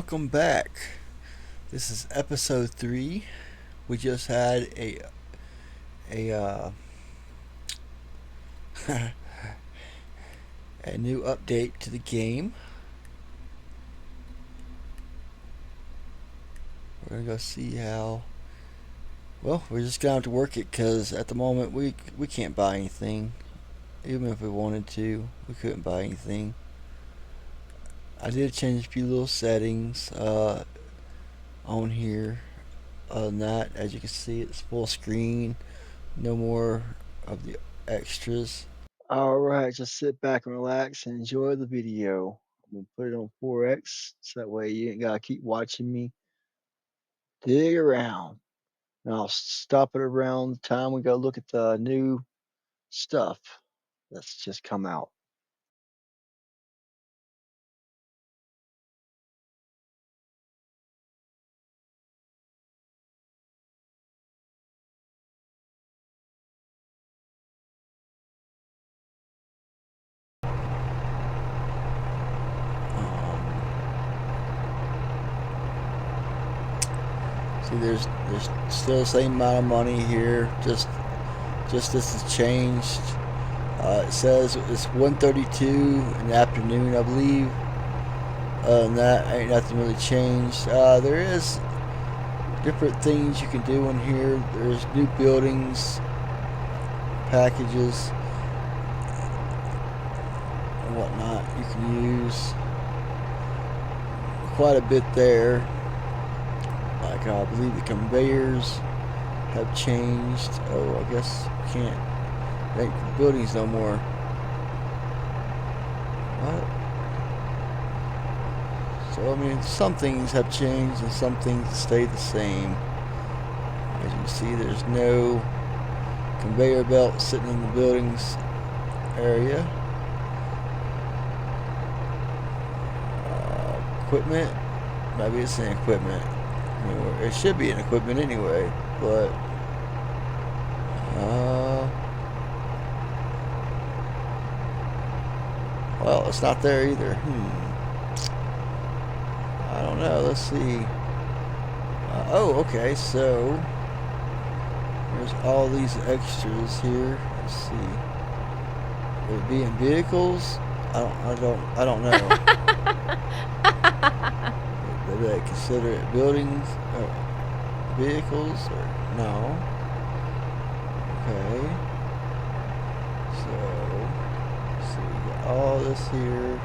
welcome back. This is episode 3. We just had a a new update to the game. We're gonna go see how. Well, we're just gonna have to work it because at the moment we can't buy anything. Even if we wanted to, we couldn't buy anything. I did change a few little settings on here. Other than that, as you can see, it's full screen. No more of the extras. Alright, just sit back and relax and enjoy the video. I'm gonna put it on 4x so that way you ain't gotta keep watching me dig around. And I'll stop it around the time we go look at the new stuff that's just come out. See, there's still the same amount of money here. Just this has changed. It says it's 1:32 in the afternoon, I believe. Other than that, ain't nothing really changed. There is different things you can do in here. There's new buildings, packages, and whatnot you can use. Quite a bit there. Like I believe the conveyors have changed. Oh, I guess you can't make buildings no more. What? So I mean, some things have changed and some things stay the same. As you can see, there's no conveyor belt sitting in the buildings area. Equipment, maybe it's an equipment. It should be an equipment anyway, but well, it's not there either. I don't know. Let's see. Oh, okay. So there's all these extras here. Let's see. Would it be in vehicles? I don't know. Do they consider it buildings or vehicles or no? Okay. So let's see. We got all this here.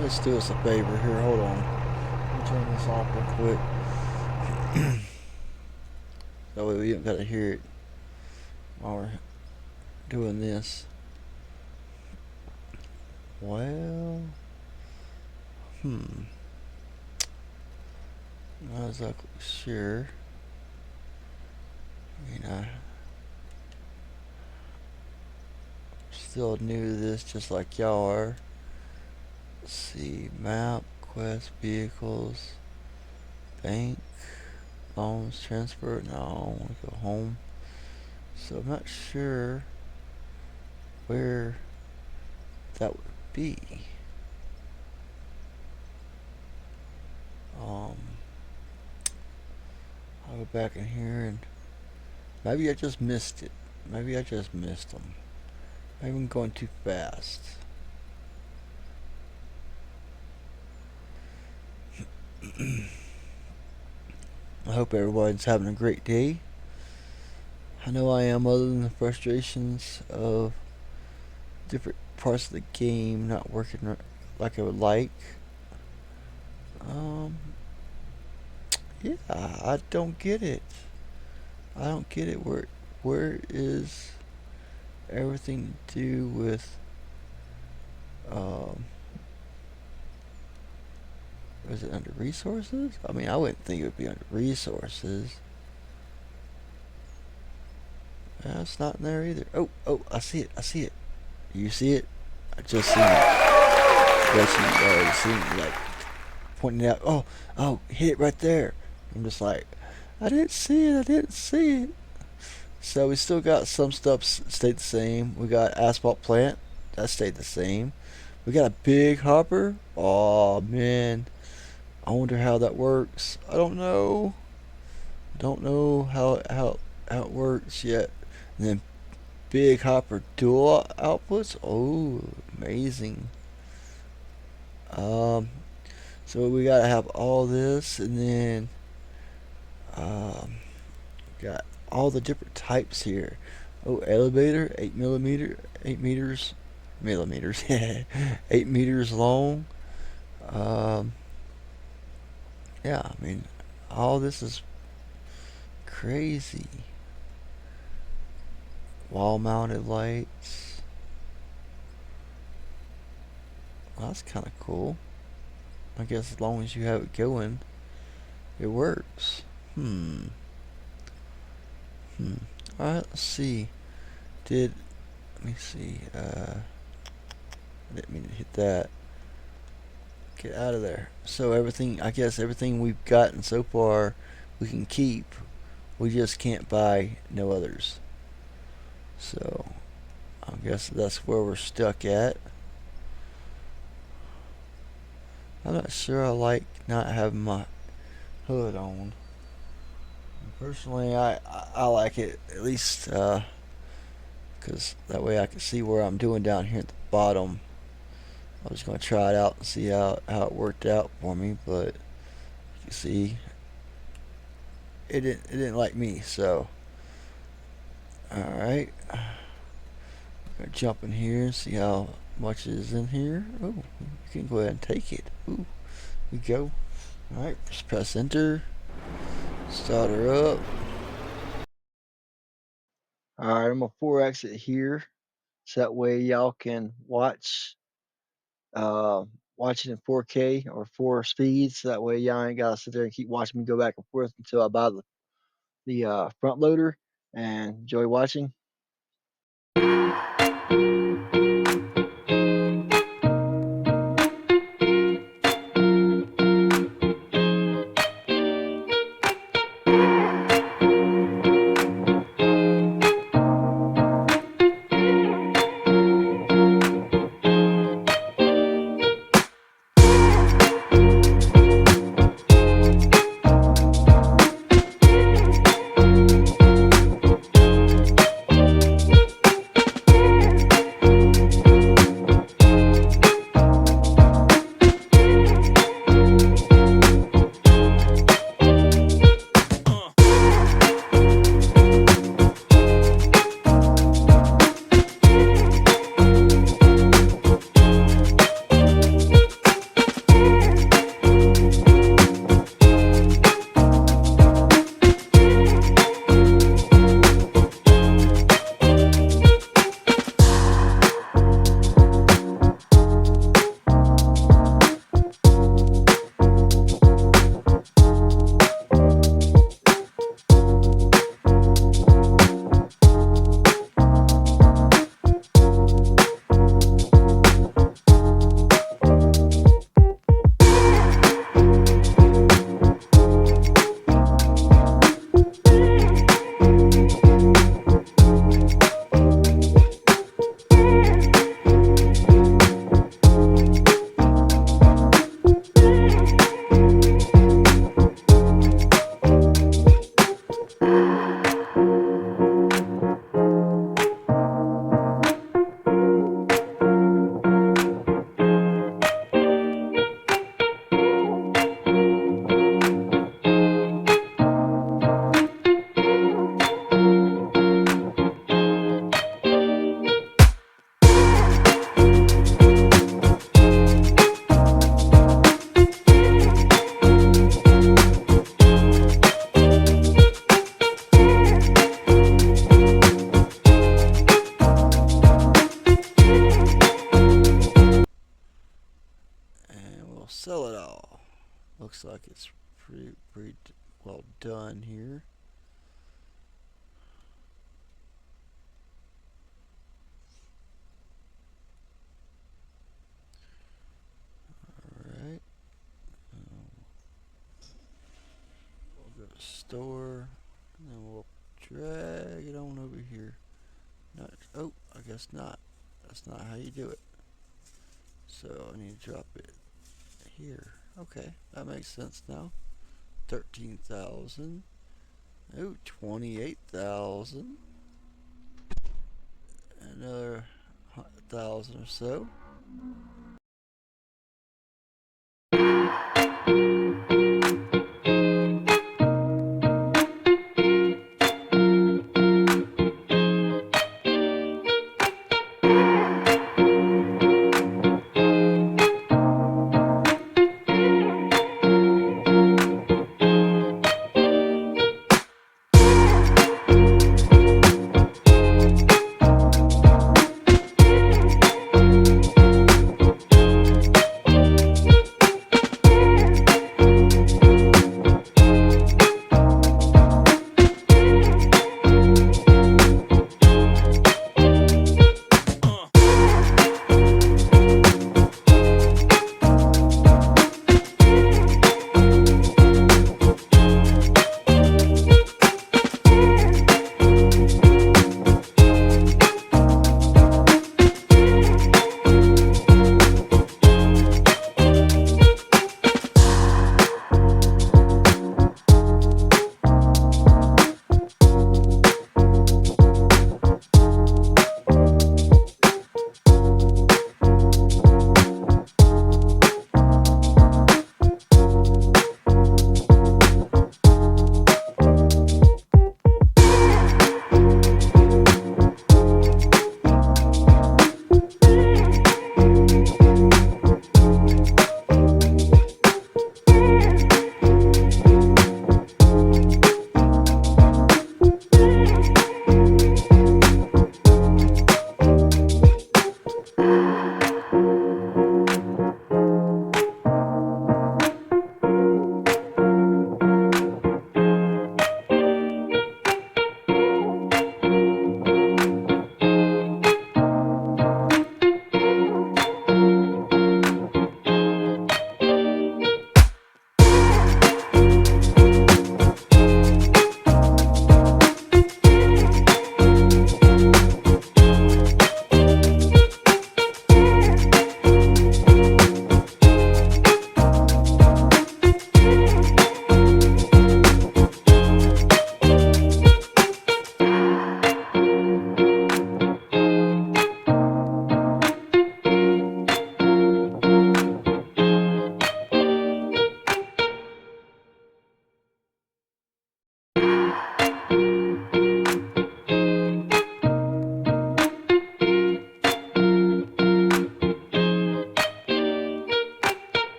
Let's do us a favor here. Hold on. Let me turn this off real quick. That way we don't gotta hear it while we're doing this. Well, not exactly sure. I mean, I'm still new to this, just like y'all are. Let's see, map, quest, vehicles, bank, loans, transfer. No, I want to go home. So I'm not sure where that would be. I'll go back in here and maybe I just missed it. Maybe I just missed them. Maybe I'm going too fast. I hope everyone's having a great day. I know I am, other than the frustrations of different parts of the game not working like I would like. Yeah, I don't get it. I don't get it. Where is everything to do with is it under resources? I mean, I wouldn't think it would be under resources. It's not in there either. Oh, I see it. You see it? I just seen it. Guess you already seen it, like pointing out. Oh, hit it right there. I'm just like, I didn't see it. So we still got some stuff stayed the same. We got asphalt plant, that stayed the same. We got a big hopper. Oh man, I wonder how that works. I don't know. Don't know how it works yet. And then big hopper dual outputs. Oh, amazing. Um, so we gotta have all this, and then um, got all the different types here. Oh, elevator, 8 millimeter, 8 meters, millimeters, 8 meters long. Um, yeah, I mean, all this is crazy. Wall mounted lights. Well, that's kind of cool. I guess as long as you have it going, it works. Hmm. Hmm. Alright, let's see. Did, let me see. I didn't mean to hit that. Get out of there. So everything, I guess everything we've gotten so far, we can keep. We just can't buy no others. So I guess that's where we're stuck at. I'm not sure I like not having my hood on. Personally, I like it at least because that way I can see where I'm doing down here at the bottom. I was going to try it out and see how it worked out for me, but you see, it didn't like me. So, all right, gonna jump in here and see how much is in here. Oh, you can go ahead and take it. Ooh, we go. All right, just press enter. Start her up. All right, I'm gonna 4X it here, so that way y'all can uh, watch it in 4K or 4 speeds. So that way y'all ain't gotta sit there and keep watching me go back and forth until I buy the front loader. And enjoy watching. And we'll sell it all. Looks like it's pretty well done here. All right. We'll go to store, and then we'll drag it on over here. Not, oh, I guess not. That's not how you do it. So I need to drop it here. Okay, that makes sense now. 13,000. Oh, 28,000. Another 1,000 or so.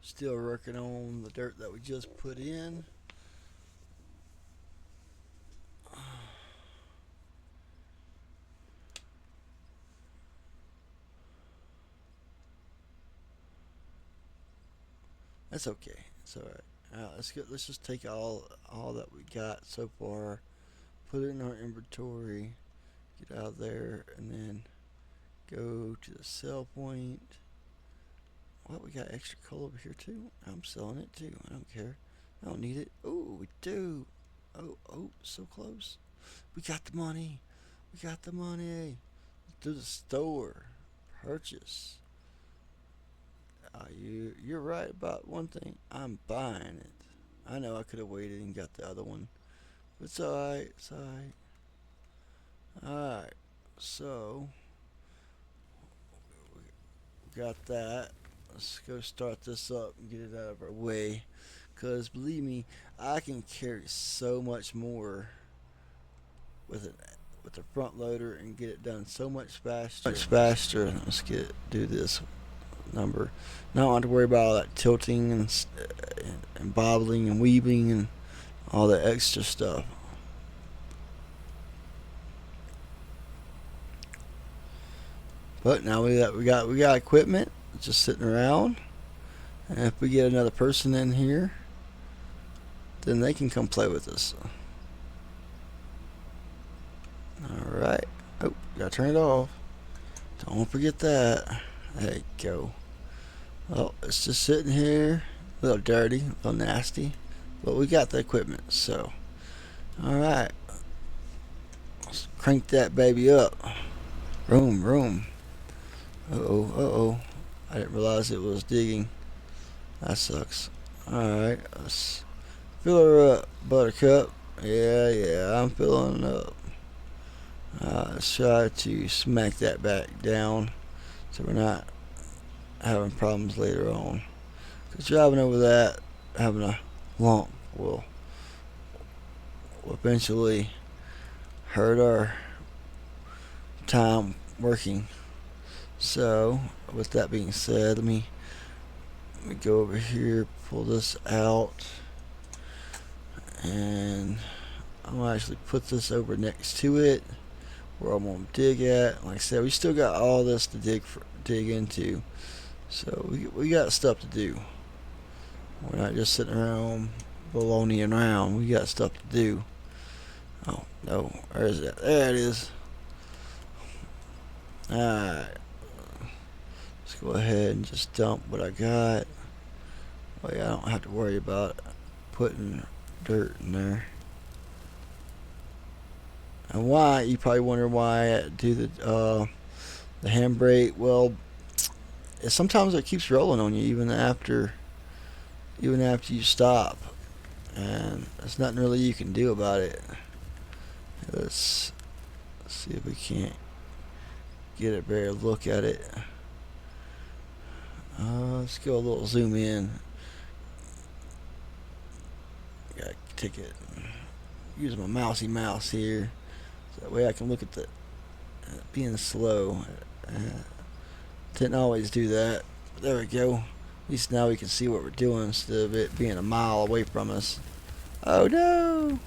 Still working on the dirt that we just put in. That's okay. It's all right. Let's get. Let's just take all that we got so far, put it in our inventory, get out of there, and then go to the sell point. Well, we got extra coal over here too. I'm selling it too. I don't care. I don't need it. Oh, we do. Oh, so close. We got the money. We got the money. To the store. Purchase. You're right about one thing. I'm buying it. I know I could have waited and got the other one. But it's alright. It's alright. Alright. So, we got that. Let's go start this up and get it out of our way. Because believe me, I can carry so much more with it with the front loader and get it done so much faster. Much faster. Let's do this number. Not have to worry about all that tilting and bobbling and weaving and all the extra stuff. But now we got equipment just sitting around, and if we get another person in here, then they can come play with us. All right. Oh, gotta turn it off. Don't forget that. There you go. Well, it's just sitting here, a little dirty, a little nasty, but we got the equipment, so. All right. Let's crank that baby up. Room. Uh-oh. I didn't realize it was digging. That sucks. Alright, let's fill her up, Buttercup. Yeah, I'm filling up. Let's try to smack that back down so we're not having problems later on. Because driving over that, having a lump will eventually hurt our time working. So, with that being said, let me go over here, pull this out, and I'm gonna actually put this over next to it where I'm gonna dig at. Like I said, we still got all this to dig into, so we got stuff to do. We're not just sitting around baloneying around. We got stuff to do. Oh no, where is it? There it is. Alright. Let's go ahead and just dump what I got. Well, yeah, I don't have to worry about putting dirt in there. And why? You probably wonder why I do the handbrake. Well, sometimes it keeps rolling on you even after you stop, and there's nothing really you can do about it. Let's see if we can't get a better look at it. Let's go a little zoom in. Gotta take it. Use my mousy mouse here, so that way I can look at the being slow. Didn't always do that. But there we go. At least now we can see what we're doing instead of it being a mile away from us. Oh no!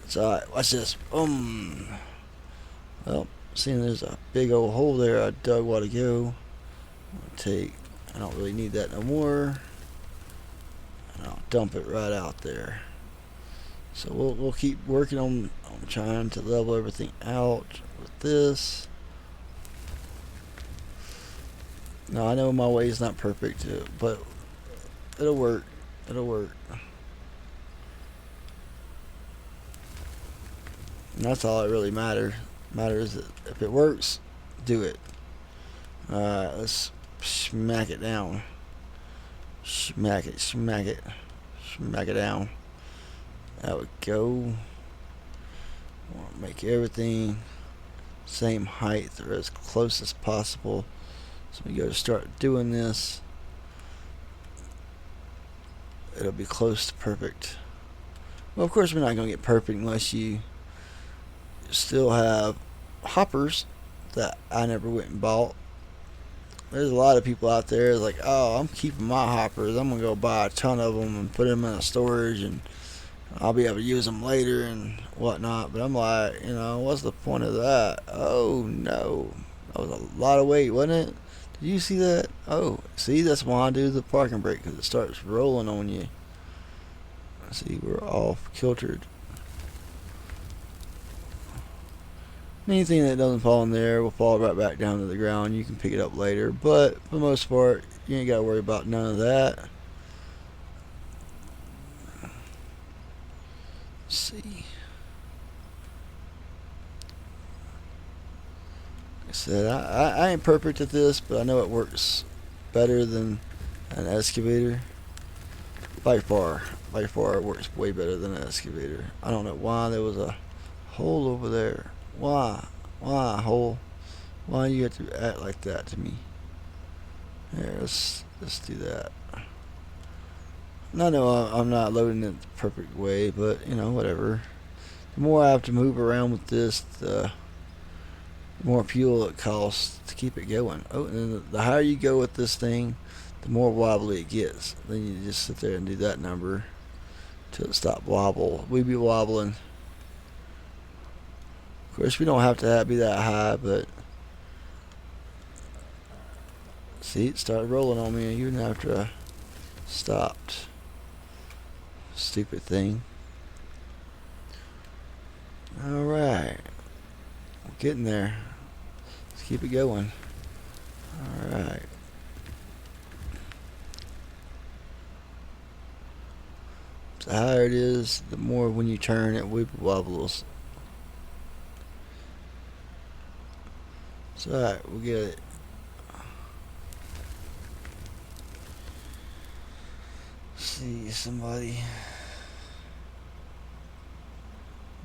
It's alright. Watch this. Well, seeing there's a big old hole there I dug a while ago. I don't really need that no more. And I'll dump it right out there. So we'll keep working on trying to level everything out with this. Now I know my way is not perfect, but it'll work. It'll work. And that's all that really matters. Matters that if it works, do it. Alright, let's smack it down. Smack it down. There we go. Want to make everything same height or as close as possible. So we go to start doing this. It'll be close to perfect. Well, of course we're not going to get perfect unless you still have hoppers that I never went and bought. there's a lot of people out there that's like, oh, I'm keeping my hoppers. I'm gonna go buy a ton of them and put them in a storage, and I'll be able to use them later and whatnot. But I'm like, what's the point of that? Oh no, that was a lot of weight, wasn't it? Did you see that? Oh, see, that's why I do the parking brake, because it starts rolling on you. See, we're off kiltered. Anything that doesn't fall in there will fall right back down to the ground. You can pick it up later, but for the most part, you ain't got to worry about none of that. Let's see. Like I said, I ain't perfect at this, but I know it works better than an excavator. By far, it works way better than an excavator. I don't know why there was a hole over there. Why? Why a hole? Why do you have to act like that to me? Here, let's do that. And I know I'm not loading it the perfect way, but whatever. The more I have to move around with this, the more fuel it costs to keep it going. Oh, and the higher you go with this thing, the more wobbly it gets. Then you just sit there and do that number till it stop wobble. We be wobbling. Of course, we don't have to be that high, but see, it started rolling on me even after I stopped. Stupid thing. Alright. We're getting there. Let's keep it going. Alright. The higher it is, the more when you turn it wobbles. It's alright, we'll get it. See, somebody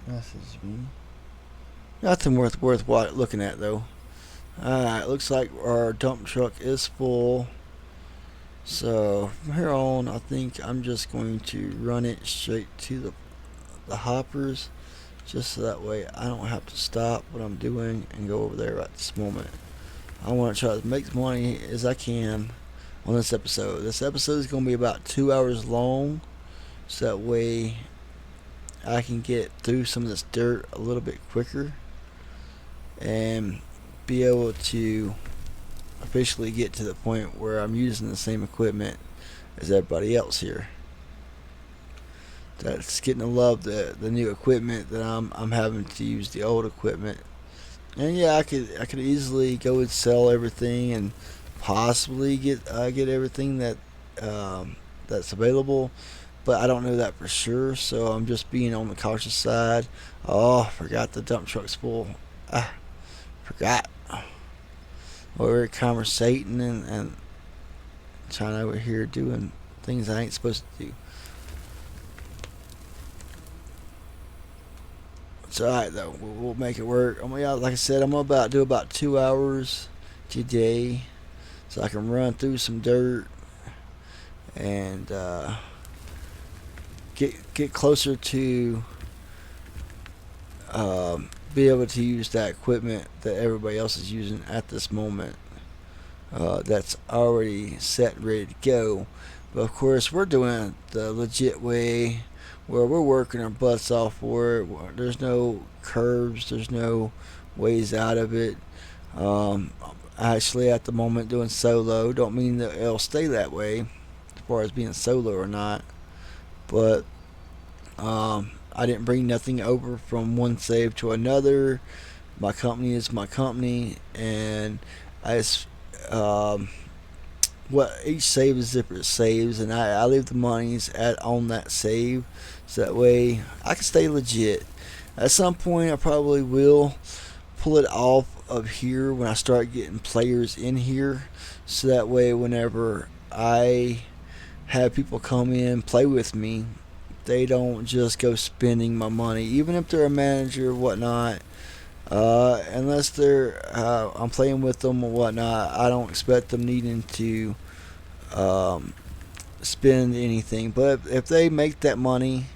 message me. Nothing worth looking at though. Alright, looks like our dump truck is full. So from here on, I think I'm just going to run it straight to the hoppers, just so that way I don't have to stop what I'm doing and go over there at this moment. I want to try to make as money as I can on this episode. This episode is going to be about 2 hours long, so that way I can get through some of this dirt a little bit quicker and be able to officially get to the point where I'm using the same equipment as everybody else here. That's getting to love the new equipment that I'm having to use the old equipment. And yeah, I could easily go and sell everything and possibly get everything that that's available, but I don't know that for sure. So I'm just being on the cautious side. Oh, forgot the dump truck's full. Forgot. We're conversating and trying over here doing things I ain't supposed to do. It's alright though. We'll make it work. Like I said, I'm gonna do about 2 hours today, so I can run through some dirt and get closer to be able to use that equipment that everybody else is using at this moment. That's already set and ready to go. But of course, we're doing it the legit way, where we're working our butts off for it. There's no curves, there's no ways out of it. Actually, at the moment, doing solo. Don't mean that it'll stay that way, as far as being solo or not. But I didn't bring nothing over from one save to another. My company is my company, and I just each save is different saves, and I leave the monies on that save, so that way I can stay legit. At some point, I probably will pull it off of here when I start getting players in here, so that way whenever I have people come in play with me, they don't just go spending my money, even if they're a manager or whatnot. Unless they're I'm playing with them or whatnot, I don't expect them needing to spend anything. But if they make that money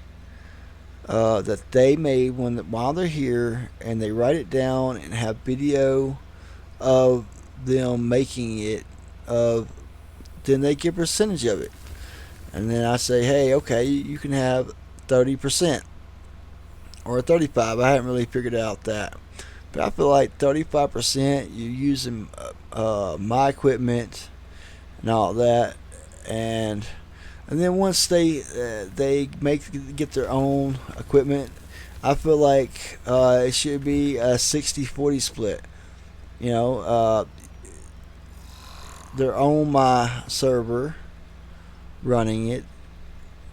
that they made while they're here, and they write it down and have video of them making it, of, then they get a percentage of it. And then I say, hey, okay, you can have 30% or 35. I haven't really figured out that. But I feel like 35% you're using my equipment and all that, and then once they get their own equipment, I feel like it should be a 60-40 split. You know, they're on my server running it.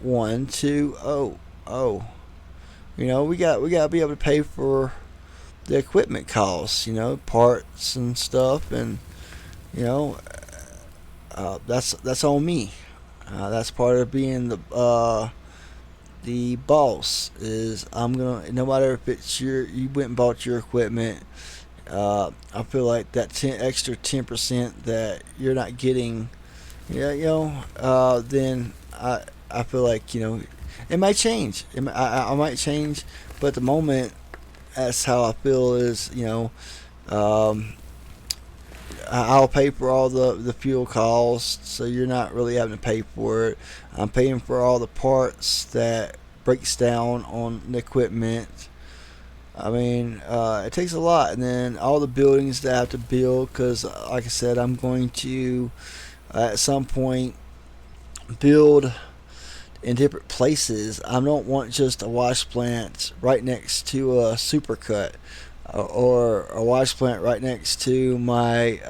One, two, oh. You know, we got to be able to pay for the equipment costs. You know, parts and stuff, and you know, that's on me. That's part of being the boss. Is I'm gonna, no matter if it's you went and bought your equipment. I feel like that extra 10% that you're not getting, yeah, then I feel like, it might change. I might change, but at the moment, that's how I feel. Is, um, I'll pay for all the fuel costs, so you're not really having to pay for it. I'm paying for all the parts that breaks down on the equipment. I mean, it takes a lot, and then all the buildings that I have to build, because, like I said, I'm going to at some point build in different places. I don't want just a wash plant right next to a supercut, or a wash plant right next to my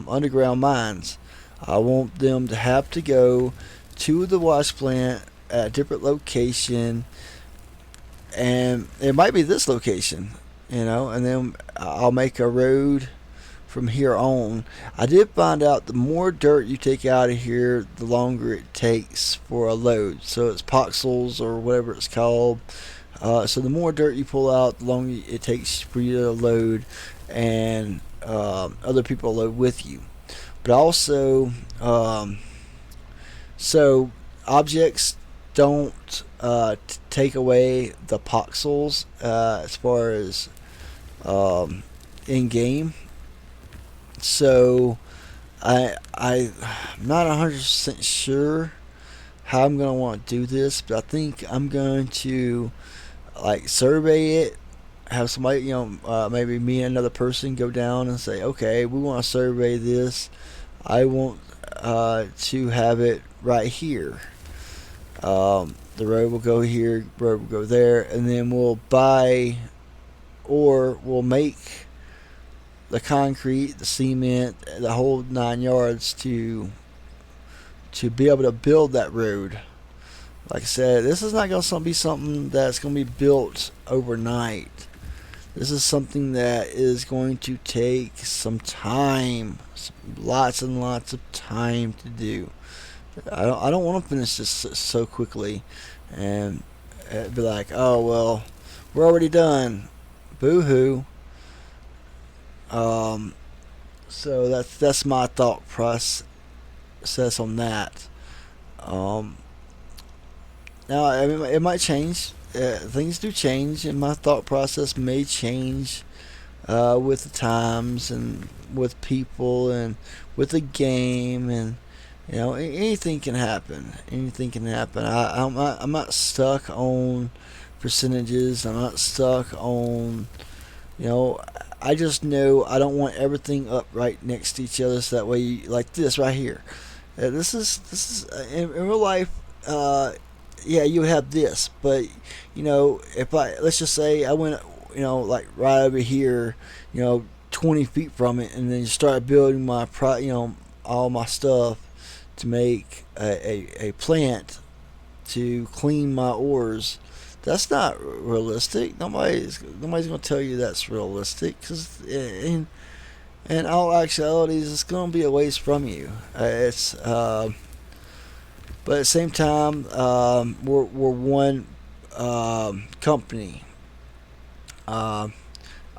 underground mines. I want them to have to go to the wash plant at a different location, and it might be this location, and then I'll make a road from here on. I did find out the more dirt you take out of here, the longer it takes for a load. So it's poxels or whatever it's called. So the more dirt you pull out, the longer it takes for you to load, and other people load with you. But also, so objects don't take away the poxels as far as in game. So I'm not 100% sure how I'm gonna want to do this, but I think I'm going to like survey it. Have somebody, maybe me and another person go down and say, okay, we want to survey this. I want to have it right here. The road will go here, road will go there, and then we'll buy, or we'll make the concrete, the cement, the whole 9 yards to be able to build that road. Like I said, this is not going to be something that's going to be built overnight. This is something that is going to take some time, lots and lots of time to do. I don't want to finish this so quickly and be like, oh well, we're already done. Boo hoo. So that's my thought process on that. Um, Now, I mean, it might change. Things do change, and my thought process may change with the times and with people and with the game, and anything can happen. Anything can happen. I'm not stuck on percentages. I'm not stuck on you know. I just know I don't want everything up right next to each other, so that way, like this right here. This is in real life. Yeah, you would have this, but if let's just say I went, like right over here, 20 feet from it, and then start building my all my stuff to make a plant to clean my ores. That's not realistic. Nobody's gonna tell you that's realistic, because in all actualities, it's gonna be a ways from you. It's But at the same time, we're one company. I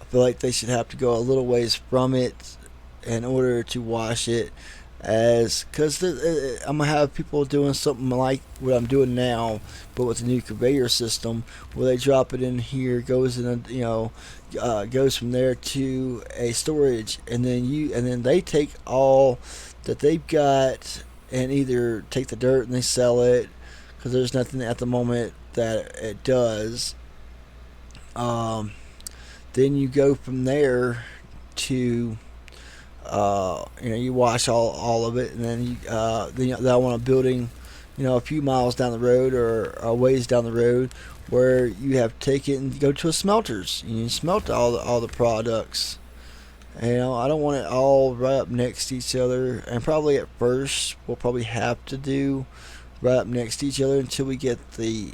feel like they should have to go a little ways from it in order to wash it, as because I'm gonna have people doing something like what I'm doing now, but with the new conveyor system, where they drop it in here, goes in goes from there to a storage, and then they take all that they've got and either take the dirt and they sell it because there's nothing at the moment that it does. Um, then you go from there to you wash all of it, and then that one a building, a few miles down the road or a ways down the road where you have to take it and go to a smelters. You smelt all the products. I don't want it all right up next to each other, and probably at first we'll probably have to do right up next to each other until we get the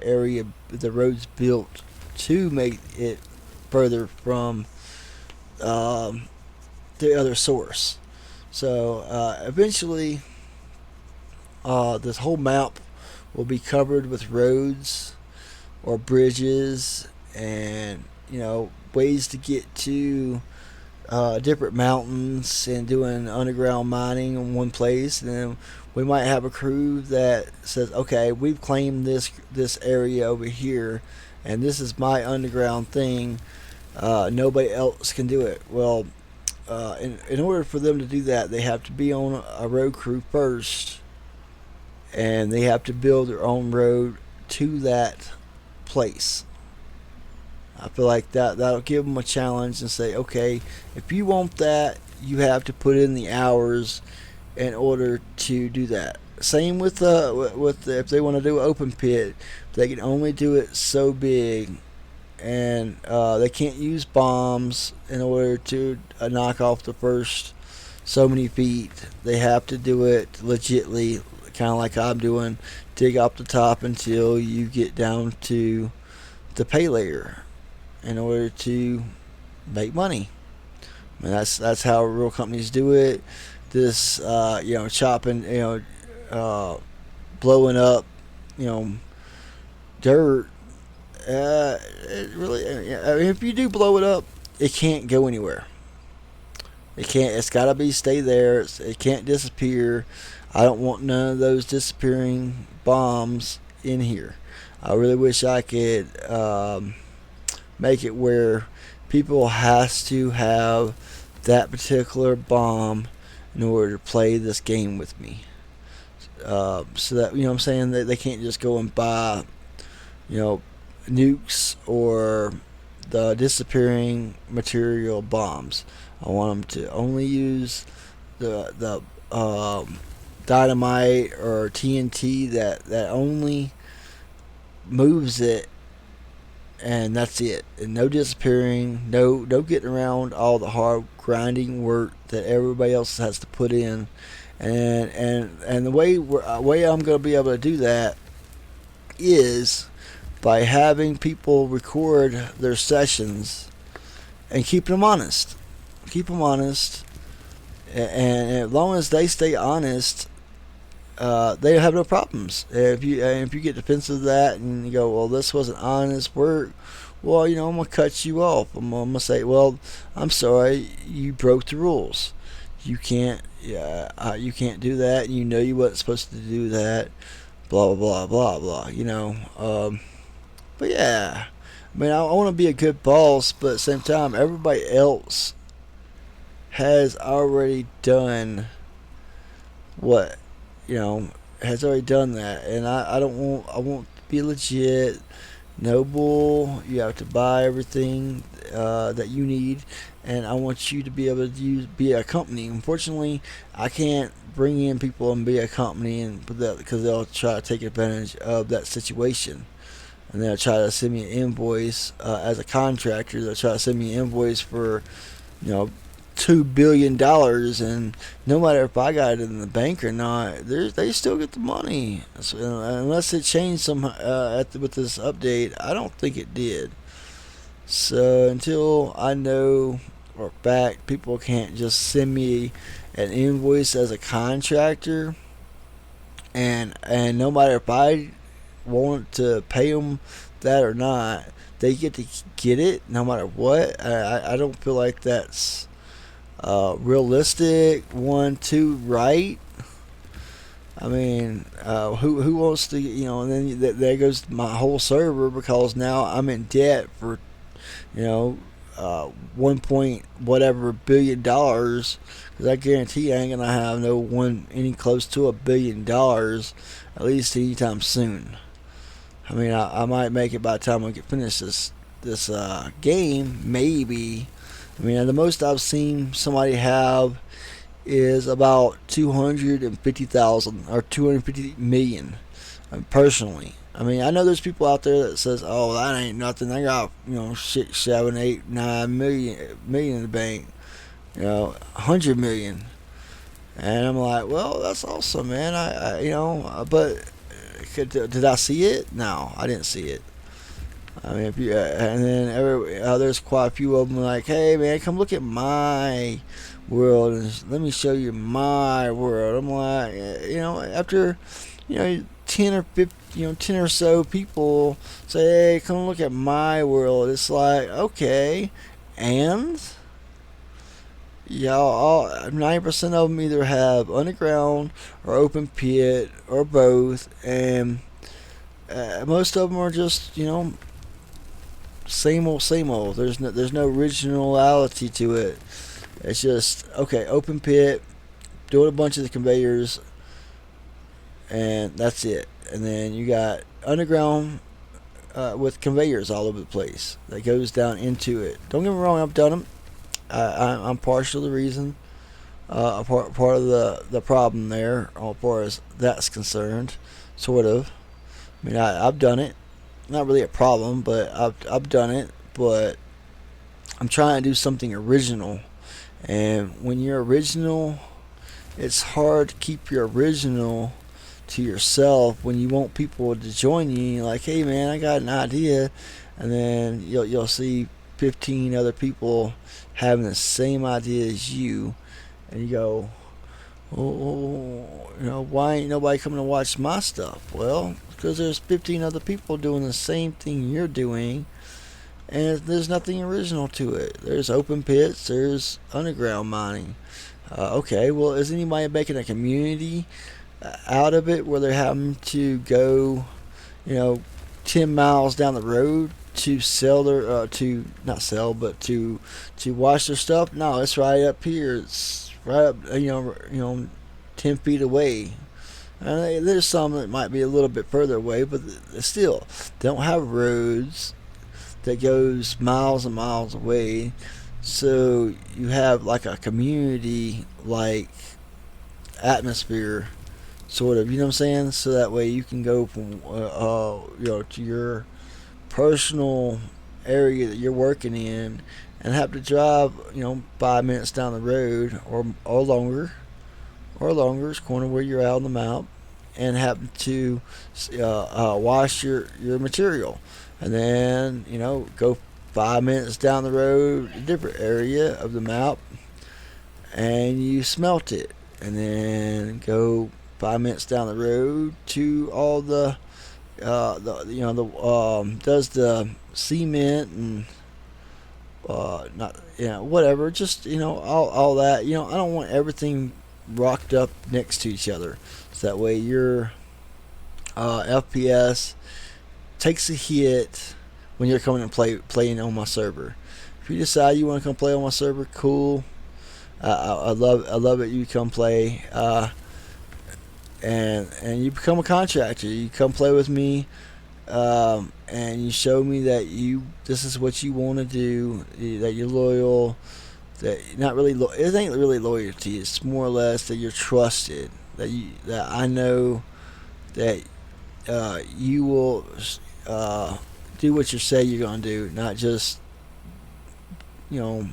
area, the roads built to make it further from um, the other source. So eventually, this whole map will be covered with roads or bridges, and ways to get to different mountains and doing underground mining in one place. And then we might have a crew that says, "Okay, we've claimed this area over here, and this is my underground thing. Nobody else can do it." Well, in order for them to do that, they have to be on a road crew first, and they have to build their own road to that place. I feel like that'll give them a challenge and say, okay, if you want that, you have to put in the hours in order to do that. Same with if they want to do an open pit, they can only do it so big, and they can't use bombs in order to knock off the first so many feet. They have to do it legitly, kind of like I'm doing, dig up the top until you get down to the pay layer in order to make money. I mean, that's how real companies do it. This chopping, blowing up, you know dirt. It really, I mean, if you do blow it up, it can't go anywhere. It can't. It's got to be stay there. It can't disappear. I don't want none of those disappearing bombs in here. I really wish I could make it where people has to have that particular bomb in order to play this game with me. So that what I'm saying, that they can't just go and buy nukes or the disappearing material bombs. I want them to only use the dynamite or TNT that only moves it, and that's it. And no disappearing, no getting around all the hard grinding work that everybody else has to put in. And the way I'm going to be able to do that is by having people record their sessions and keeping them honest. Keep them honest, and as long as they stay honest, they have no problems. If you get defensive of that and you go, well, this wasn't honest work, well, I'm gonna cut you off. I'm gonna say, well, I'm sorry, you broke the rules. You can't, you can't do that. You wasn't supposed to do that. Blah blah blah blah blah. But yeah, I mean, I want to be a good boss, but at the same time, everybody else has already done what has already done that, and I don't want. I want to be legit, noble. You have to buy everything that you need, and I want you to be able to be a company. Unfortunately, I can't bring in people and be a company and put that, because they'll try to take advantage of that situation, and they'll try to send me an invoice as a contractor. They'll try to send me an invoice for you know $2 billion, and no matter if I got it in the bank or not, they still get the money. So, unless it changed some with this update. I don't think it did. So until I know for a fact, people can't just send me an invoice as a contractor, and no matter if I want to pay them that or not, they get to get it no matter what. I don't feel like that's realistic. One, two, right? I mean, who wants to, and then there goes my whole server, because now I'm in debt for, one point whatever $1 billion, because I guarantee I ain't gonna have no one any close to $1 billion at least anytime soon. I mean, I might make it by the time we get finished this game, maybe. I mean, the most I've seen somebody have is about 250,000 or 250 million. Personally, I mean, I know there's people out there that says, "Oh, that ain't nothing. I got 6, 7, 8, 9 million in the bank. 100 million." And I'm like, "Well, that's awesome, man. But did I see it? No, I didn't see it. I mean, if you and then there's quite a few of them like, hey man, come look at my world and let me show you my world. I'm like, after 10 or 50, 10 or so people say, hey, come look at my world. It's like, okay, and all 90% of them either have underground or open pit or both, and most of them are just same old, same old. There's no originality to it. It's just okay, open pit, doing a bunch of the conveyors, and that's it. And then you got underground with conveyors all over the place that goes down into it. Don't get me wrong, I've done them. I'm partial to the reason, part of the problem there, as far as that's concerned, sort of. I mean, I've done it. Not really a problem, but I've done it. But I'm trying to do something original, and when you're original, it's hard to keep your original to yourself when you want people to join you. You're like, hey man, I got an idea, and then you'll see 15 other people having the same idea as you, and you go, oh, why ain't nobody coming to watch my stuff? Well, because there's 15 other people doing the same thing you're doing, and there's nothing original to it. There's open pits, there's underground mining. Okay, well, is anybody making a community out of it where they're having to go, 10 miles down the road to sell their to not sell but to wash their stuff? No, it's right up here. It's right up 10 feet away. And there's some that might be a little bit further away, but still, they don't have roads that goes miles and miles away. So you have like a community like atmosphere, sort of. You know what I'm saying? So that way you can go from to your personal area that you're working in and have to drive 5 minutes down the road or longer is corner where you're out on the map, and happen to wash your material, and then go 5 minutes down the road, a different area of the map, and you smelt it, and then go 5 minutes down the road to all does the cement and not whatever, just all that. I don't want everything rocked up next to each other, so that way your FPS takes a hit when you're coming and playing on my server. If you decide you want to come play on my server, cool. I love it. You come play, and you become a contractor. You come play with me, and you show me that this is what you want to do. That you're loyal. That not really it ain't really loyalty. It's more or less that you're trusted. That I know that you will do what you say you're gonna do, not just you know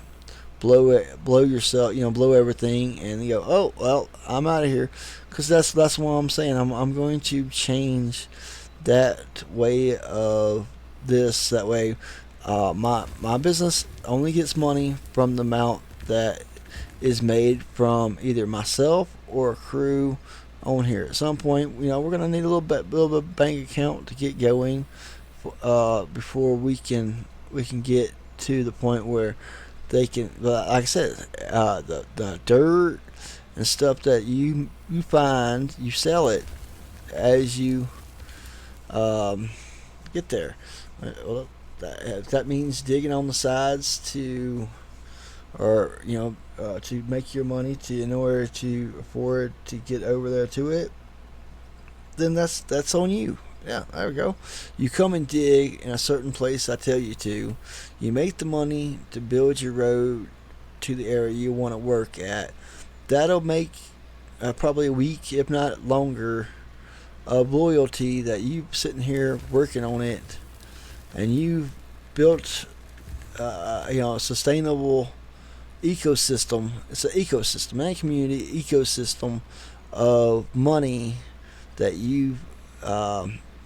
blow yourself, blow everything, and you go, oh well, I'm out of here, because that's what I'm saying. I'm going to change that way of this. That way, my business only gets money from the amount that is made from either myself or a crew on here. At some point, we're gonna need a little bit bank account to get going, before we can get to the point where they can, like I said, the dirt and stuff that you find, you sell it as you get there. Hold up. if that means digging on the sides to, or to make your money to in order to afford to get over there to it, then that's on you. Yeah, there we go. You come and dig in a certain place I tell you to. You make the money to build your road to the area you want to work at. That'll make probably a week, if not longer, of loyalty that you sitting here working on it, and you've built a sustainable ecosystem. It's an ecosystem, any community ecosystem of money that you've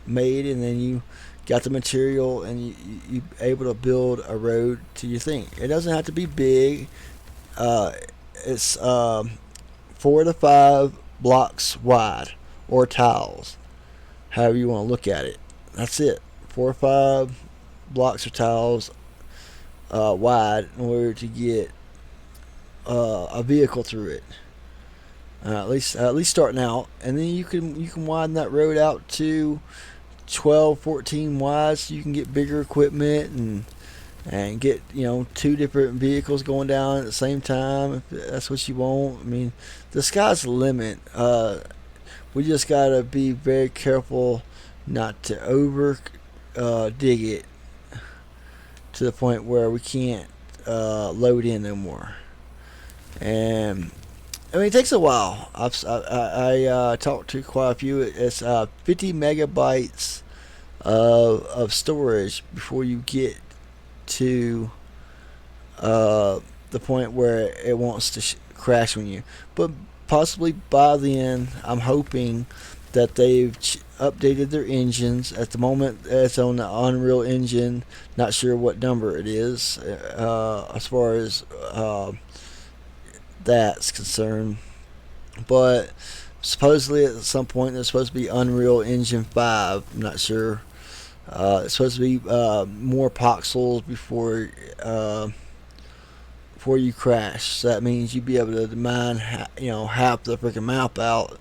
made, and then you got the material, and you able to build a road to your thing. It doesn't have to be big. It's 4 to 5 blocks wide, or tiles, however you want to look at it. That's it. 4 or 5 blocks or tiles wide in order to get a vehicle through it. At least starting out, and then you can widen that road out to 12, 14 wide, so you can get bigger equipment and get 2 different vehicles going down at the same time if that's what you want. I mean, the sky's the limit. We just gotta be very careful not to over dig it to the point where we can't load in no more. And I mean, it takes a while. I talked to quite a few. It's 50 megabytes of storage before you get to the point where it wants to crash on you. But possibly by then, I'm hoping that they've updated their engines. At the moment, it's on the Unreal Engine. Not sure what number it is as far as that's concerned. But supposedly at some point there's supposed to be Unreal Engine 5. I'm not sure. It's supposed to be more pixels before you crash. So that means you'd be able to mine half the freaking map out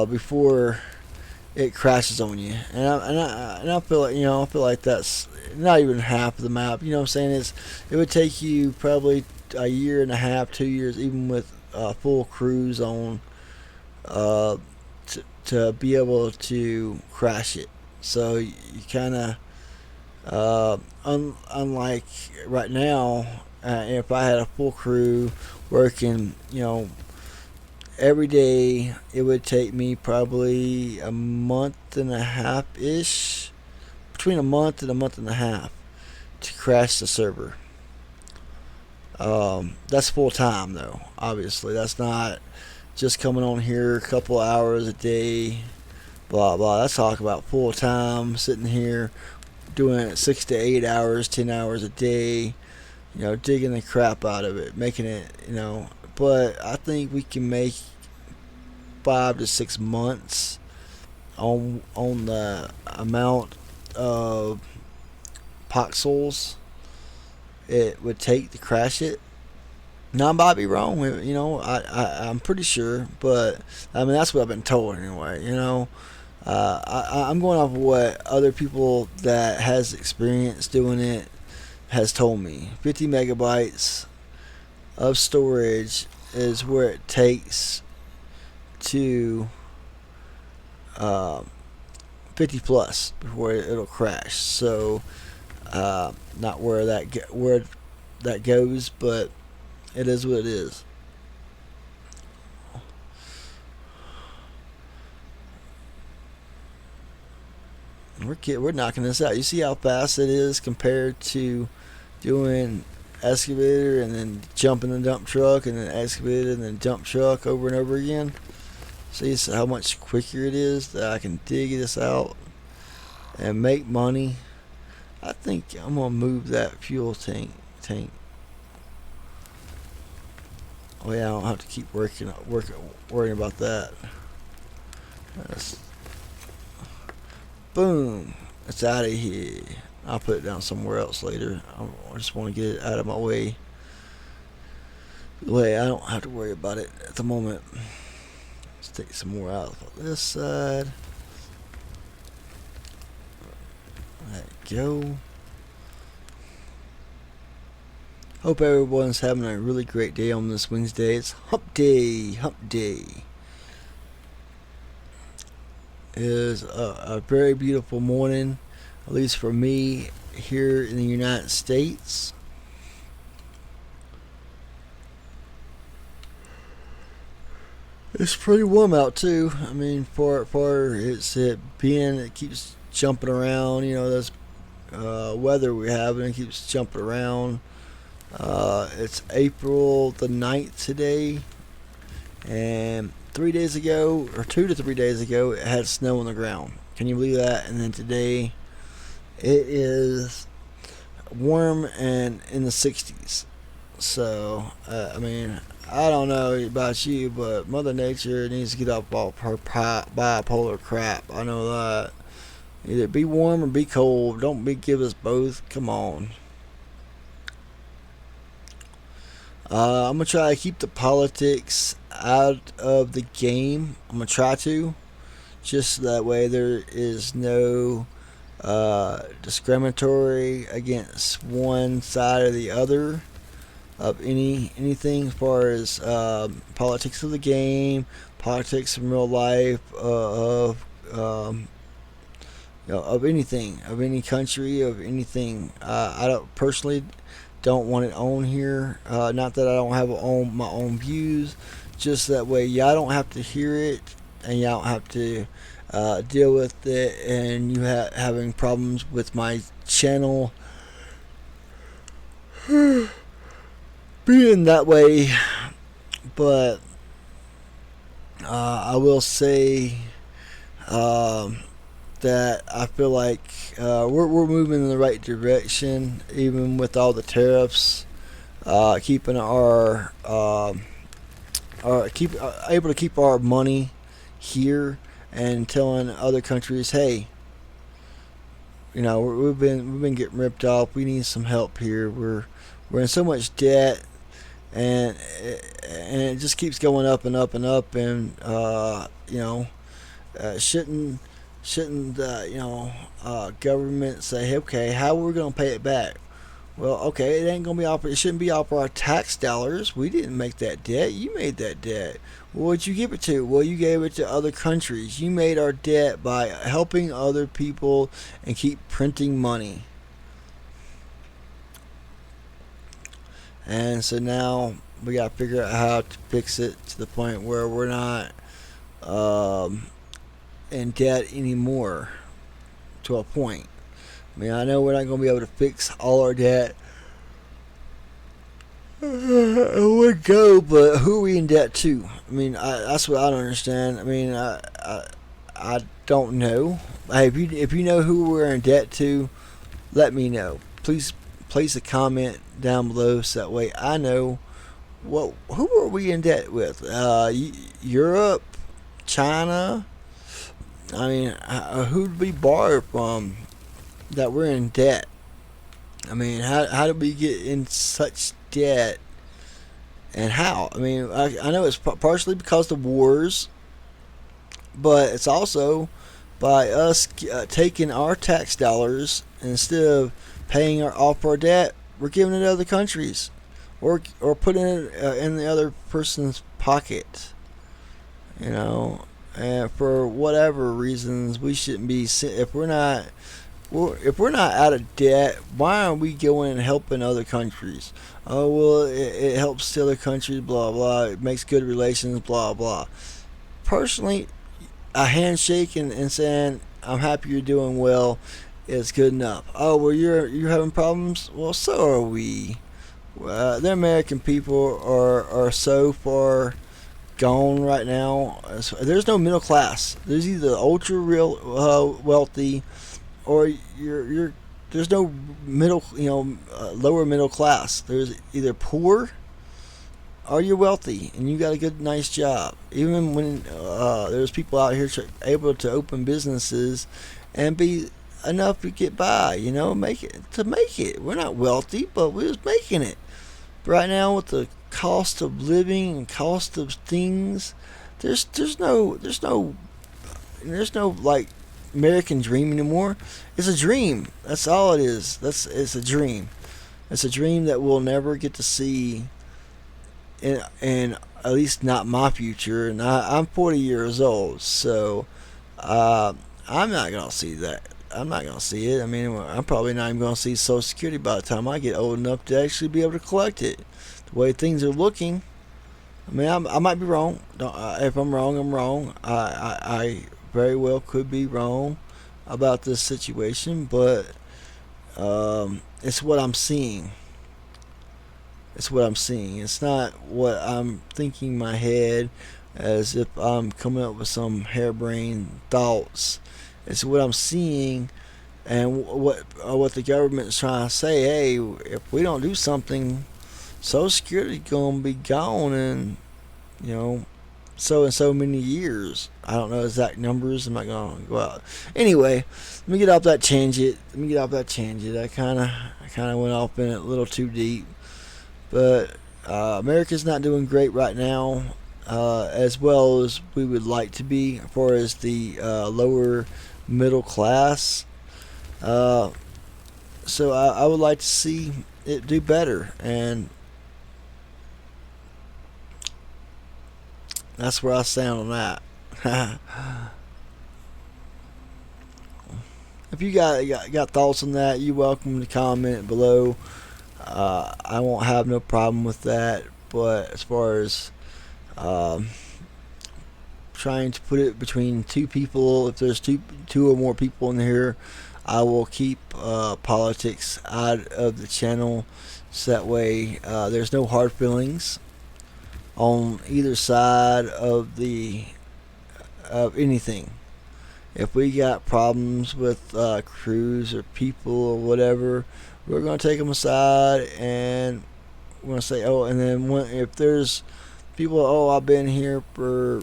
before it crashes on you. And I feel like that's not even half of the map. You know what I'm saying? It would take you probably a year and a half, 2 years, even with full crews on, to be able to crash it. So you kind of, unlike right now, if I had a full crew working, every day, it would take me probably a month and a half ish, between a month and a half, to crash the server. That's full time though. Obviously, that's not just coming on here a couple hours a day, blah blah. That's talking about full time, sitting here doing it 6 to 8 hours, 10 hours a day. Digging the crap out of it, making it. But I think we can make 5 to 6 months on the amount of pixels it would take to crash it. Now I might be wrong. I'm pretty sure, but I mean that's what I've been told anyway. I'm going off of what other people that has experience doing it has told me. 50 megabytes of storage is where it takes to 50 plus before it'll crash. So not where that goes, but it is what it is. We're knocking this out. You see how fast it is compared to doing excavator and then jumping the dump truck and then excavator and then dump truck over and over again. See how much quicker it is that I can dig this out and make money. I think I'm gonna move that fuel tank. Oh yeah, I don't have to keep worrying about that. That's, boom, it's out of here. I'll put it down somewhere else later. I just want to get it out of my way. I don't have to worry about it at the moment. Let's take some more out of this side. There you go. Hope everyone's having a really great day on this Wednesday. It's hump day. Hump day. It is a very beautiful morning, at least for me here in the United States. It's pretty warm out too. I mean, for it being, it keeps jumping around. This weather we have, and it keeps jumping around. It's April the 9th today, and 3 days ago, or 2 to 3 days ago, it had snow on the ground. Can you believe that? And then today, it is warm and in the 60s. So, I mean, I don't know about you, but Mother Nature needs to get up off her bipolar crap. I know that. Either be warm or be cold. Don't give us both. Come on. I'm gonna try to keep the politics out of the game. I'm gonna try to, just that way there is no discriminatory against one side or the other of anything as far as politics of the game, politics in real life, of of anything, of any country, of anything. I don't personally don't want it on here. Not that I don't have my own views, just that way y'all don't have to hear it, and y'all don't have to deal with it, and you having problems with my channel being that way. But I will say that I feel like we're moving in the right direction, even with all the tariffs, keeping able to keep our money here, and telling other countries, hey, we've been getting ripped off. We need some help here. We're in so much debt, and it just keeps going up and up and up. And shouldn't government say, hey, okay, how are we gonna pay it back? Well, okay, it shouldn't be off our tax dollars. We didn't make that debt. You made that debt. Well, what'd you give it to? Well, you gave it to other countries. You made our debt by helping other people and keep printing money. And so now we got to figure out how to fix it to the point where we're not in debt anymore, to a point. I mean, I know we're not going to be able to fix all our debt would go, but who are we in debt to? I mean, that's what I don't understand. I mean, I don't know. Hey, if you know who we're in debt to, let me know. Please place a comment down below so that way I know who are we in debt with. Europe, China. I mean, who did we borrow from that we're in debt? I mean, how did we get in such debt, and how? I mean, I know it's partially because of wars, but it's also by us taking our tax dollars, instead of paying off our debt, we're giving it to other countries, or putting it in the other person's pocket. And for whatever reasons, we shouldn't be. If we're not out of debt, why aren't we going and helping other countries? Oh, well, it helps the other countries, blah blah. It makes good relations, blah blah. Personally, a handshake and saying I'm happy you're doing well is good enough. Oh, well, you're having problems. Well, so are we. The American people are so far gone right now. There's no middle class. There's either ultra real wealthy, or there's no middle, lower middle class. There's either poor or you're wealthy and you got a good, nice job. Even when there's people out here able to open businesses and be enough to get by, make it. We're not wealthy, but we're just making it. But right now, with the cost of living and cost of things, there's no like American dream anymore. It's a dream. That's all it is. It's a dream. It's a dream that we'll never get to see in at least not my future. And I'm 40 years old, so uh, I'm not gonna see that. I'm not gonna see it. I mean, I'm probably not even gonna see Social Security by the time I get old enough to actually be able to collect it. The way things are looking, I mean, I might be wrong. If I'm wrong, I'm wrong. I very well could be wrong about this situation, but it's what I'm seeing. It's what I'm seeing. It's not what I'm thinking in my head as if I'm coming up with some harebrained thoughts. It's what I'm seeing and what the government is trying to say. Hey, if we don't do something, Social Security gonna be gone in, you know, so and so many years. I don't know exact numbers. I'm not gonna go out. Anyway, let me get off that tangent. I kind of went off in it a little too deep. But America's not doing great right now, as well as we would like to be, as far as the lower middle class. Uh, so I would like to see it do better, and that's where I stand on that. If you got thoughts on that, you're welcome to comment below. I won't have no problem with that. But as far as um, trying to put it between two people, if there's two or more people in here, I will keep politics out of the channel, so that way there's no hard feelings on either side of anything. If we got problems with crews or people or whatever, we're gonna take them aside and we're gonna say, oh, and then if there's people, oh, I've been here for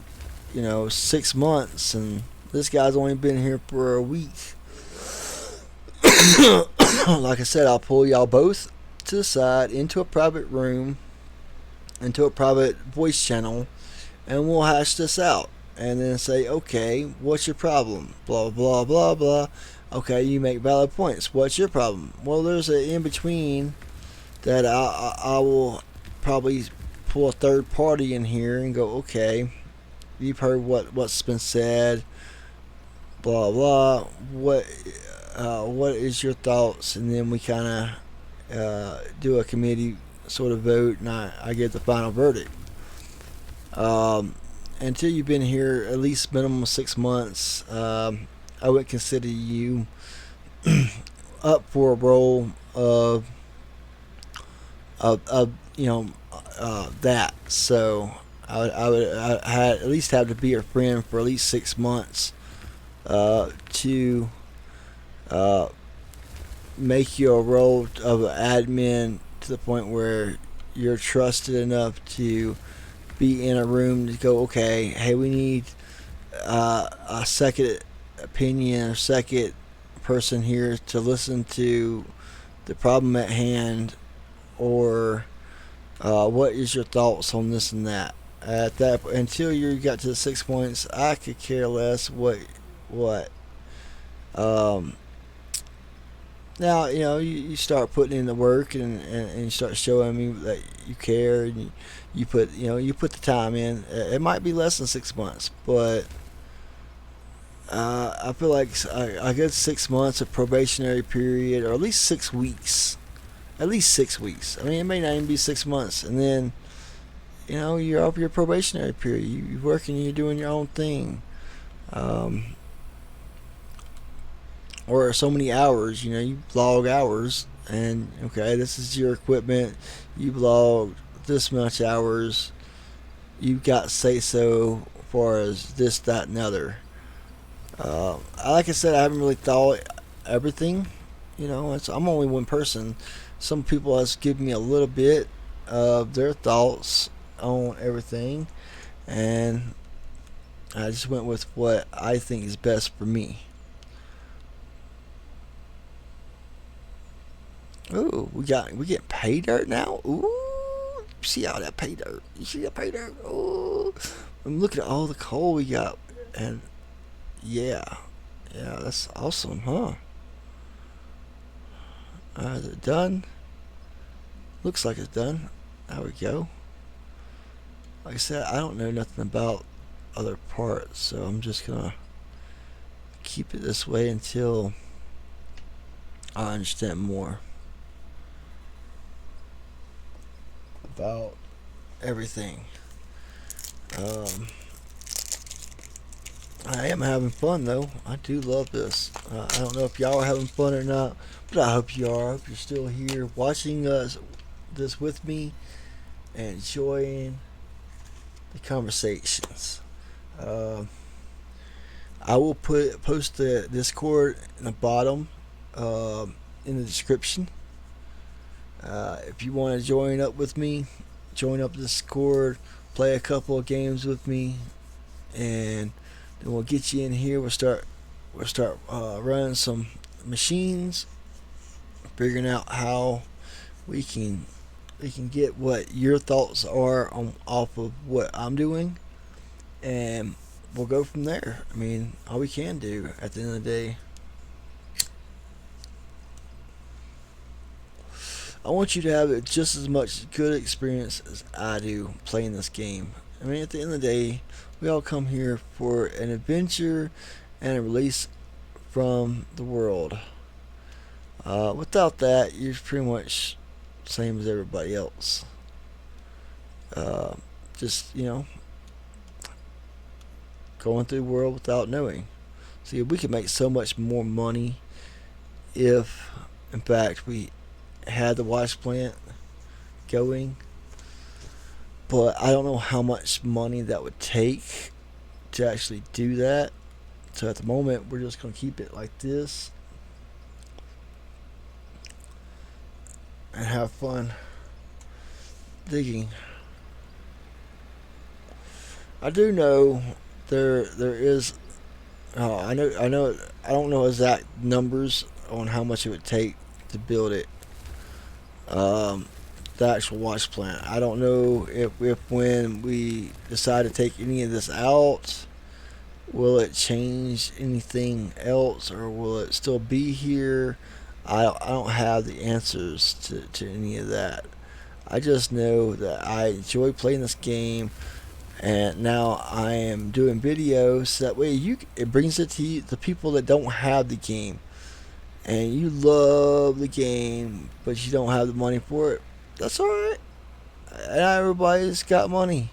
6 months, and this guy's only been here for a week. Like I said, I'll pull y'all both to the side into a private room, into a private voice channel, and we'll hash this out. And then say, okay, what's your problem? Blah, blah, blah, blah. Okay, you make valid points. What's your problem? Well, there's an in between that I will probably pull a third party in here and go, okay, you've heard what's been said, blah, blah. What is your thoughts? And then we kind of do a committee sort of vote, and I get the final verdict. Um, until you've been here at least minimum 6 months, I would consider you up for a role of that. So I had at least have to be a friend for at least 6 months to make you a role of an admin to the point where you're trusted enough to be in a room to go, okay, hey, we need a second opinion, a second person here to listen to the problem at hand, or what is your thoughts on this and that. At that, until you got to the 6 points, I could care less what. Um, Now you start putting in the work, and you start showing me that you care, and you put the time in. It might be less than 6 months, but I feel like I get 6 months of probationary period, or at least 6 weeks. At least 6 weeks. I mean, it may not even be 6 months, and then you're off your probationary period. You're working, you're doing your own thing. Um, or so many hours, you log hours, and okay, this is your equipment, you logged this much hours, you got say so as far as this, that, and other. Like I said, I haven't really thought everything. I'm only one person. Some people has given me a little bit of their thoughts on everything, and I just went with what I think is best for me. Ooh, we get pay dirt now. Ooh, see all that pay dirt? You see that pay dirt? Ooh, I'm looking at all the coal we got, and yeah, that's awesome, huh? Is it done? Looks like it's done. There we go. Like I said, I don't know nothing about other parts, so I'm just gonna keep it this way until I understand more about everything. Um, I am having fun though. I do love this. I don't know if y'all are having fun or not, but I hope you are. I hope you're still here watching us this with me and enjoying the conversations. Um, I will post the Discord in the bottom, in the description. If you want to join up with me, join up Discord, play a couple of games with me, and then we'll get you in here. We'll start running some machines, figuring out how we can we can get what your thoughts are on off of what I'm doing, and we'll go from there. I mean, all we can do at the end of the day, I want you to have just as much good experience as I do playing this game. I mean, at the end of the day, we all come here for an adventure and a release from the world. Without that, you're pretty much same as everybody else. Uh, just going through the world without knowing. See, we could make so much more money if, in fact, we had the wash plant going. But I don't know how much money that would take to actually do that. So at the moment, we're just going to keep it like this and have fun digging. I do know there is. Oh, I know. I don't know exact numbers on how much it would take to build it. Um, the actual wash plant. I don't know if when we decide to take any of this out, will it change anything else, or will it still be here? I don't have the answers to any of that. I just know that I enjoy playing this game, and now I am doing videos so that way it brings it to you, the people that don't have the game, and you love the game but you don't have the money for it. That's all right. Not everybody's got money.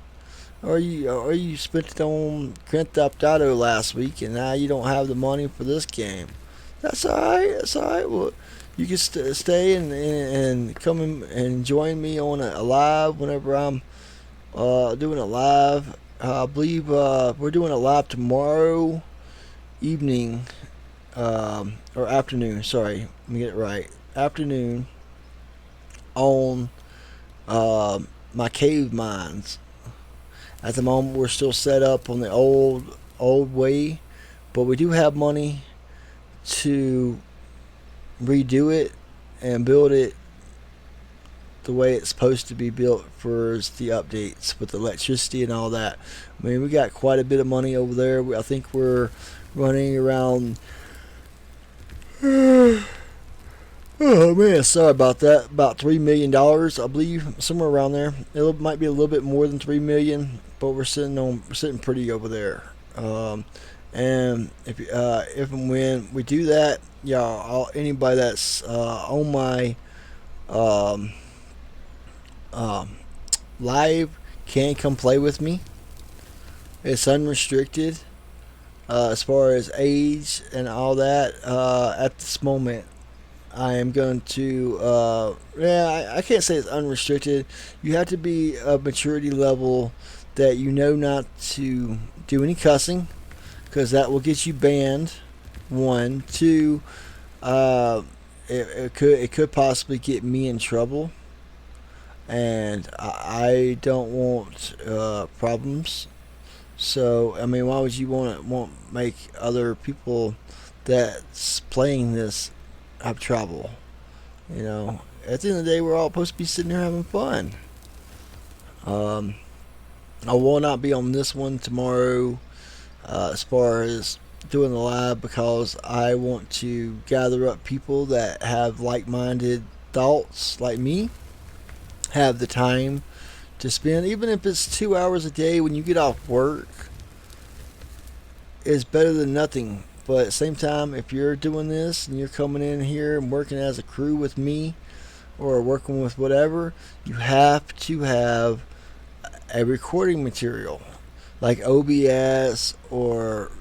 Or you spent it on Grand Theft Auto last week, and now you don't have the money for this game. That's all right. That's all right. Well, you can stay and come and join me on a live whenever I'm doing a live. I believe we're doing a live tomorrow evening, or afternoon. Sorry, let me get it right. Afternoon on my cave mines. At the moment, we're still set up on the old way, but we do have money to redo it and build it the way it's supposed to be built for the updates with electricity and all that. I mean, we got quite a bit of money over there. I think we're running around. Oh man, sorry about that. About $3 million, I believe, somewhere around there. It might be a little bit more than 3 million, but we're sitting pretty over there. And if and when we do that, yeah, anybody that's on my um, um, live can come play with me. It's unrestricted as far as age and all that. At this moment, I am going to, I can't say it's unrestricted. You have to be a maturity level that you know not to do any cussing, because that will get you banned. One, two, it could possibly get me in trouble, and I don't want problems. So I mean, why would you want make other people that's playing this have trouble? At the end of the day, we're all supposed to be sitting here having fun. Um, I will not be on this one tomorrow, as far as doing the live, because I want to gather up people that have like-minded thoughts like me, have the time to spend, even if it's 2 hours a day when you get off work, is better than nothing. But at the same time, if you're doing this and you're coming in here and working as a crew with me or working with whatever, you have to have a recording material like OBS or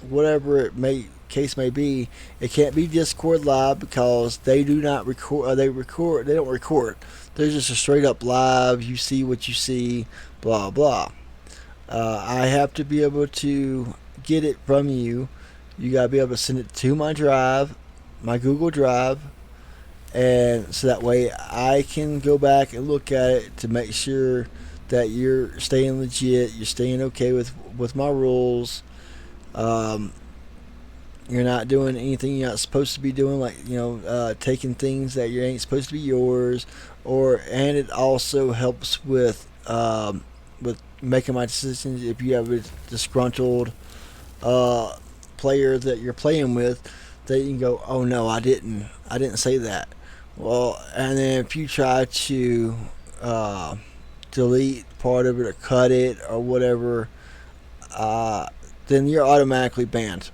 whatever it may case may be. It can't be Discord live because they do not record. They don't record. They're just a straight up live. You see what you see. Blah blah. I have to be able to get it from you. You gotta be able to send it to my drive, my Google Drive, and so that way I can go back and look at it to make sure that you're staying legit, you're staying okay with my rules. Um, you're not doing anything you're not supposed to be doing, like taking things that you ain't supposed to be yours, and it also helps with making my decisions. If you have a disgruntled uh, player that you're playing with, that you can go, oh no, I didn't say that. Well, and then if you try to uh, delete part of it or cut it or whatever, uh, then you're automatically banned.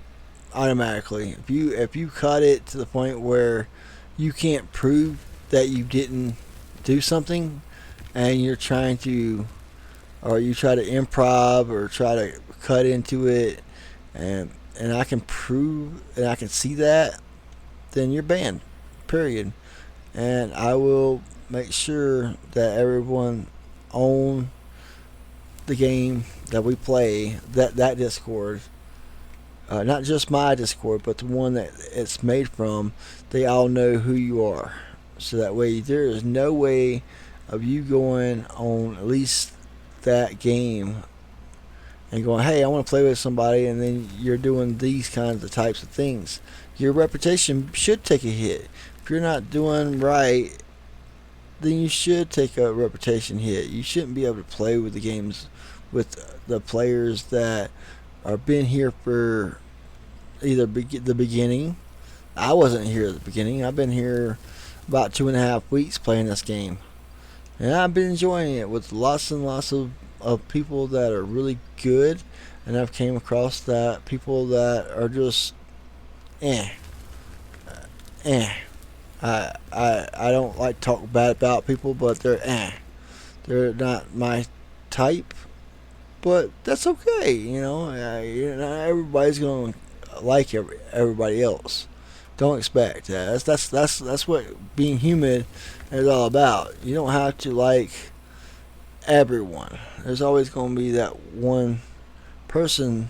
Automatically, if you cut it to the point where you can't prove that you didn't do something, and you're trying to, or you try to improv or try to cut into it, and I can prove and I can see that, then you're banned. Period. And I will make sure that everyone on the game that we play, that Discord, not just my Discord, but the one that it's made from, they all know who you are. So that way, there is no way of you going on at least that game and going, hey, I want to play with somebody, and then you're doing these kinds of types of things. Your reputation should take a hit. If you're not doing right, then you should take a reputation hit. You shouldn't be able to play with the games with the players that are been here for either the beginning. I wasn't here at the beginning. I've been here about 2.5 weeks playing this game, and I've been enjoying it with lots and lots of people that are really good, and I've came across that people that are just eh eh. I don't like to talk bad about people, but they're eh. They're not my type, but that's okay. Not everybody's gonna like everybody else. Don't expect that. That's what being human is all about. You don't have to like everyone. There's always gonna be that one person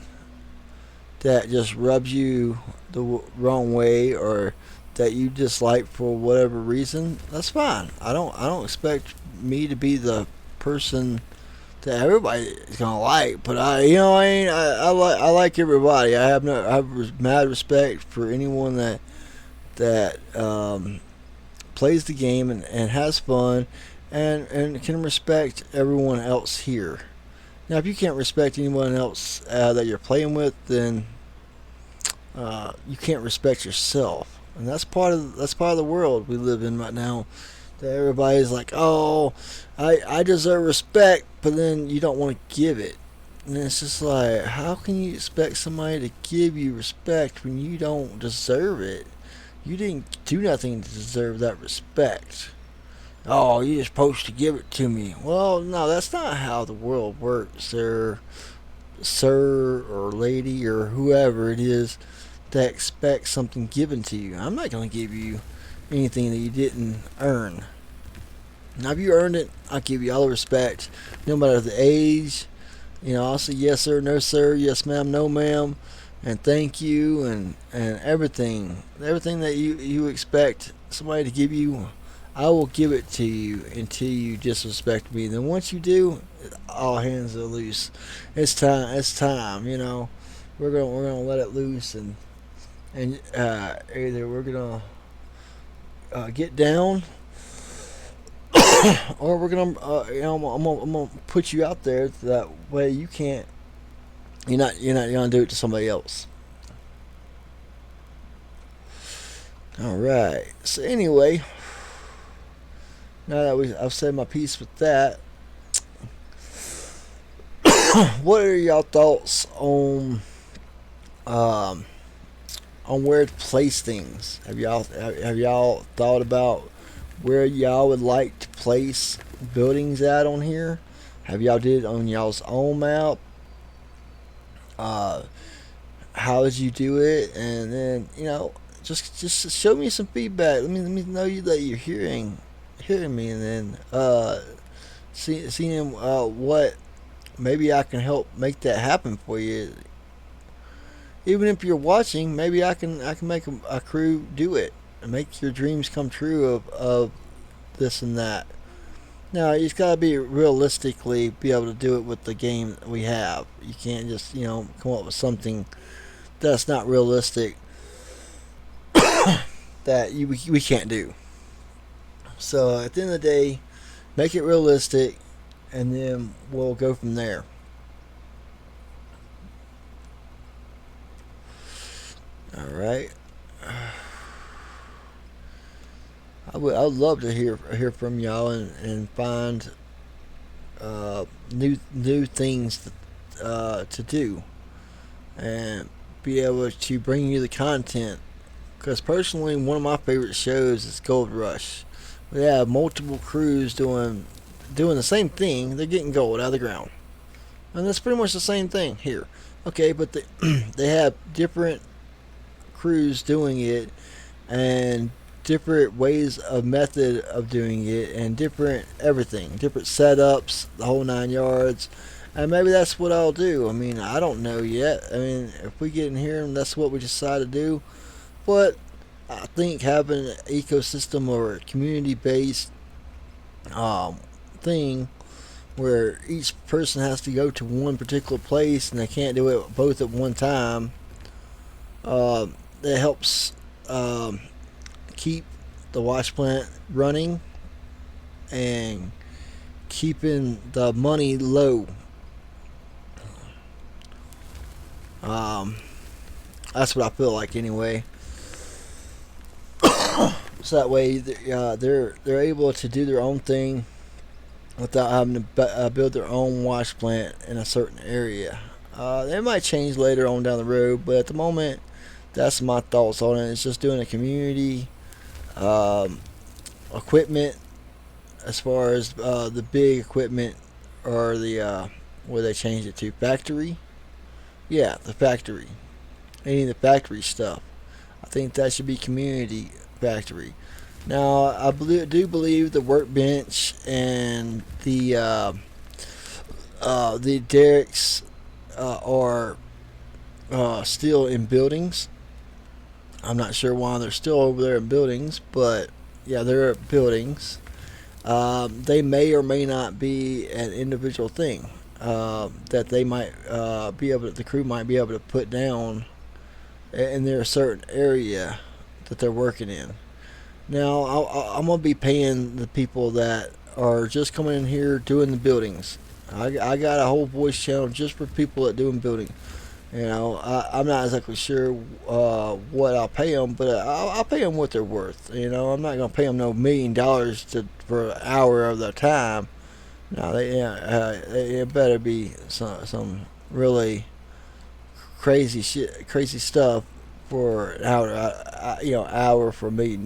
that just rubs you the wrong way, or that you dislike for whatever reason. That's fine. I don't expect me to be the person that everybody is gonna like. But I like everybody. I have mad respect for anyone that plays the game and has fun, and can respect everyone else here. Now, if you can't respect anyone else that you're playing with, then you can't respect yourself, and that's part of the world we live in right now. That everybody's like, oh, I deserve respect, but then you don't want to give it. And it's just like, how can you expect somebody to give you respect when you don't deserve it? You didn't do nothing to deserve that respect. Oh, you're supposed to give it to me. Well, no, that's not how the world works, sir or lady or whoever it is that expects something given to you. I'm not going to give you anything that you didn't earn. Now, if you earned it, I'll give you all the respect, no matter the age. I'll say yes sir, no sir, yes ma'am, no ma'am, and thank you, and everything that you expect somebody to give you, I will give it to you until you disrespect me. Then once you do, all hands are loose. It's time. It's time. We're gonna let it loose, and either we're gonna get down, or we're gonna I'm gonna put you out there that way you can't. You're not gonna do it to somebody else. All right. So anyway, now that I've said my piece with that, what are y'all thoughts um, on where to place things? Have y'all thought about where y'all would like to place buildings at on here? Have y'all did it on y'all's own map? Uh, how did you do it? And then just show me some feedback. Let me know you that you're hearing me, and then seeing what maybe I can help make that happen for you. Even if you're watching, maybe I can make a crew do it and make your dreams come true of this and that. Now you just gotta be realistically be able to do it with the game that we have. You can't just come up with something that's not realistic that we can't do. So at the end of the day, make it realistic, and then we'll go from there. All right. I would love to hear from y'all and find new things to do and be able to bring you the content. Because personally, one of my favorite shows is Gold Rush. We have multiple crews doing the same thing. They're getting gold out of the ground, and that's pretty much the same thing here. Okay, but they have different crews doing it, and different ways of method of doing it, and different everything, different setups, the whole 9 yards. And maybe that's what I'll do. I don't know yet. If we get in here and that's what we decide to do, but I think having an ecosystem or a community based thing where each person has to go to one particular place and they can't do it both at one time, uh, that helps keep the wash plant running and keeping the money low. Um, that's what I feel like anyway. So that way, they're able to do their own thing without having to build their own wash plant in a certain area. They might change later on down the road, but at the moment, that's my thoughts on it. It's just doing a community um, equipment as far as the big equipment or the where they changed it to factory. Yeah, the factory. Any of the factory stuff. I think that should be community factory. Now, do believe the workbench and the derricks are still in buildings. I'm not sure why they're still over there in buildings, but yeah, they're buildings. They may or may not be an individual thing that they might the crew might be able to put down in their certain area that they're working in. Now, I'm gonna be paying the people that are just coming in here doing the buildings. I got a whole voice channel just for people that doing building. I'm not exactly sure what I'll pay them, but I'll pay them what they're worth. I'm not gonna pay them no $1 million for an hour of their time. No, it better be some really crazy stuff for an hour. Hour for $1 million.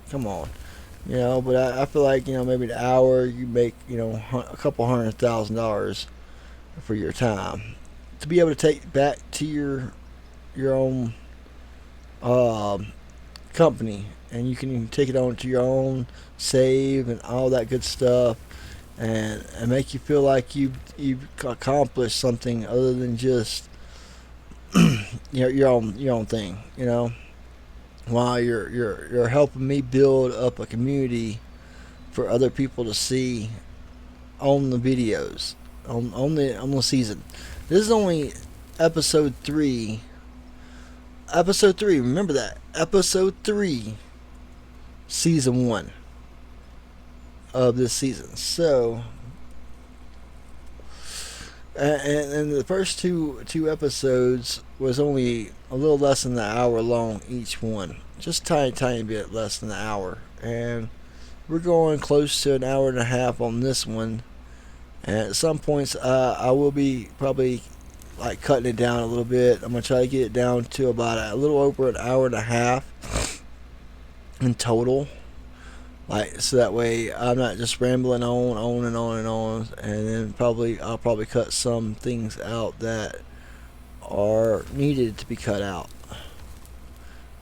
Come on. But I feel like maybe an hour you make a couple $100,000 for your time to be able to take back to your own um, company, and you can take it on to your own save and all that good stuff, and make you feel like you've accomplished something other than just your own thing. While you're helping me build up a community for other people to see on the videos on the season. This is only episode 3. Episode 3, remember that. Episode 3, season 1 of this season. So, and the first two episodes was only a little less than an hour long each one. Just tiny bit less than an hour. And we're going close to an hour and a half on this one. And at some points, I will be probably like cutting it down a little bit. I'm gonna try to get it down to about a little over an hour and a half in total. Like, so that way I'm not just rambling on and on and on, and then I'll probably cut some things out that are needed to be cut out.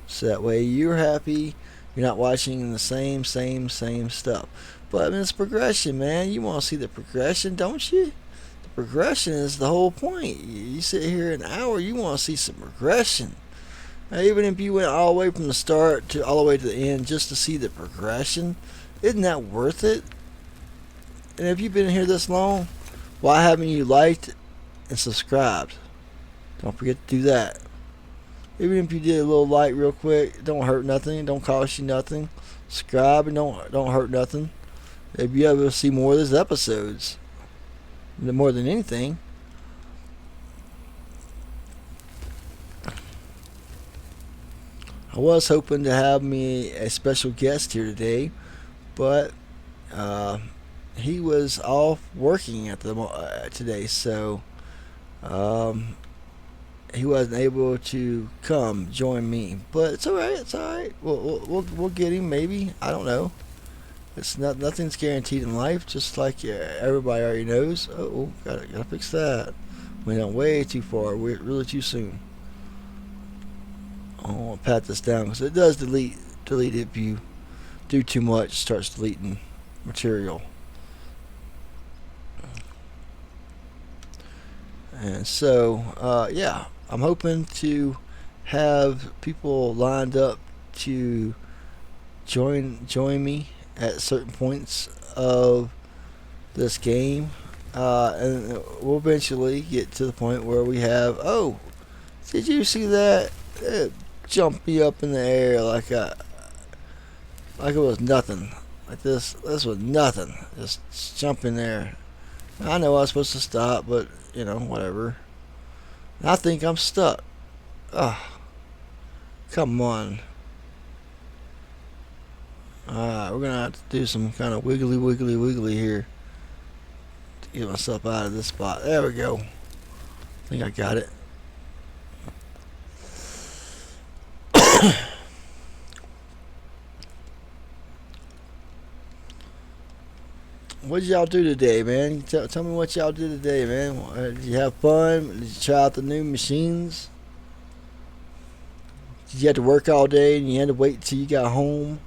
So that way you're happy, you're not watching the same stuff. But I mean, it's progression, man. You want to see the progression, don't you? The progression is the whole point. You sit here an hour, you want to see some progression. Now, even if you went all the way from the start to all the way to the end just to see the progression, isn't that worth it? And if you've been here this long, why haven't you liked and subscribed? Don't forget to do that. Even if you did a little like real quick, don't hurt nothing, don't cost you nothing. Subscribe and don't hurt nothing. If you ever see more of these episodes, more than anything. I was hoping to have me a special guest here today, but he was off working at today, so he wasn't able to come join me. But it's all right. It's all right. We'll get him maybe. I don't know. It's nothing's guaranteed in life. Just like everybody already knows. Oh, gotta fix that. We went way too far. We're really too soon. I want to pat this down because it does delete if you do too much. It starts deleting material. And so, yeah, I'm hoping to have people lined up to join me at certain points of this game, and we'll eventually get to the point where we have. Oh, did you see that? It jumped me up in the air like it was nothing. Like this was nothing. Just jump in there. I know I was supposed to stop, but whatever. I think I'm stuck. Come on. Alright, we're gonna have to do some kind of wiggly here to get myself out of this spot. There we go. I think I got it. What did y'all do today, man? Tell me what y'all did today, man. Did you have fun? Did you try out the new machines? Did you have to work all day and you had to wait till you got home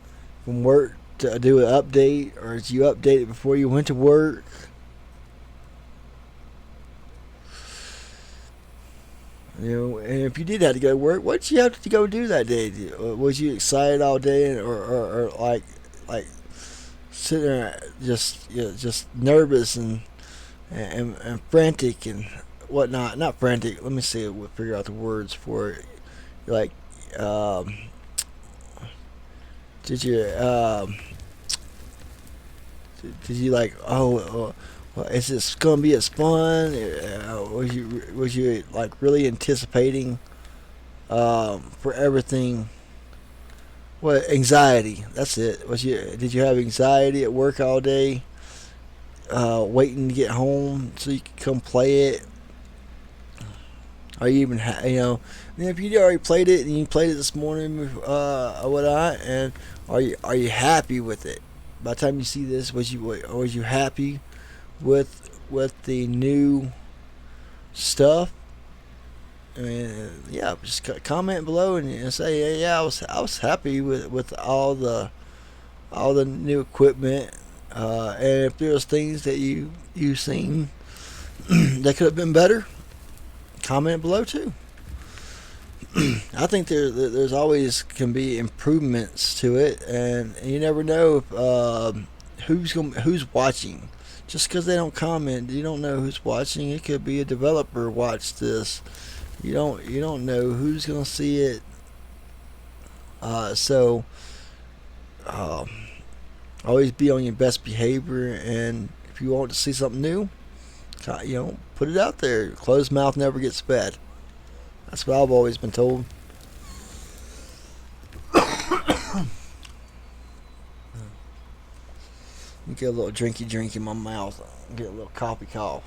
from work to do an update? Or did you update it before you went to work? And if you did have to go to work, what did you have to go do that day? Was you excited all day, or like sitting there just nervous and frantic and whatnot? Not frantic. Let me see. We'll figure out the words for it. Like, did you like? Oh, well, is this gonna be as fun? Was you like really anticipating for everything? What, anxiety? That's it. Did you have anxiety at work all day, waiting to get home so you could come play it? Are you even and if you already played it and you played it this morning, and are you happy with it? By the time you see this, was you happy with the new stuff? I mean, yeah, just comment below and say, yeah, I was happy with all the new equipment, and if there's things that you seen that could have been better, comment below too. I think there's always can be improvements to it, and you never know if, who's watching. Just because they don't comment, you don't know who's watching. It could be a developer watch this. You don't know who's gonna see it. So always be on your best behavior, and if you want to see something new, put it out there. Closed mouth never gets fed. That's what I've always been told. get a little drinky drink in my mouth. Get a little coffee call.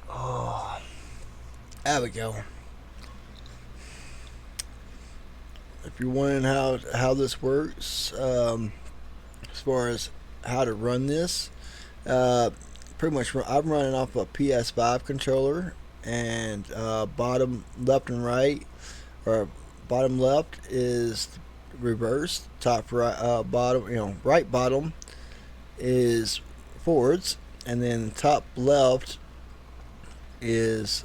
Oh, there we go. If you're wondering how this works, as far as how to run this, uh, pretty much I'm running off a PS5 controller, and bottom left and right, or bottom left is reverse, top right, bottom, right bottom is forwards, and then top left is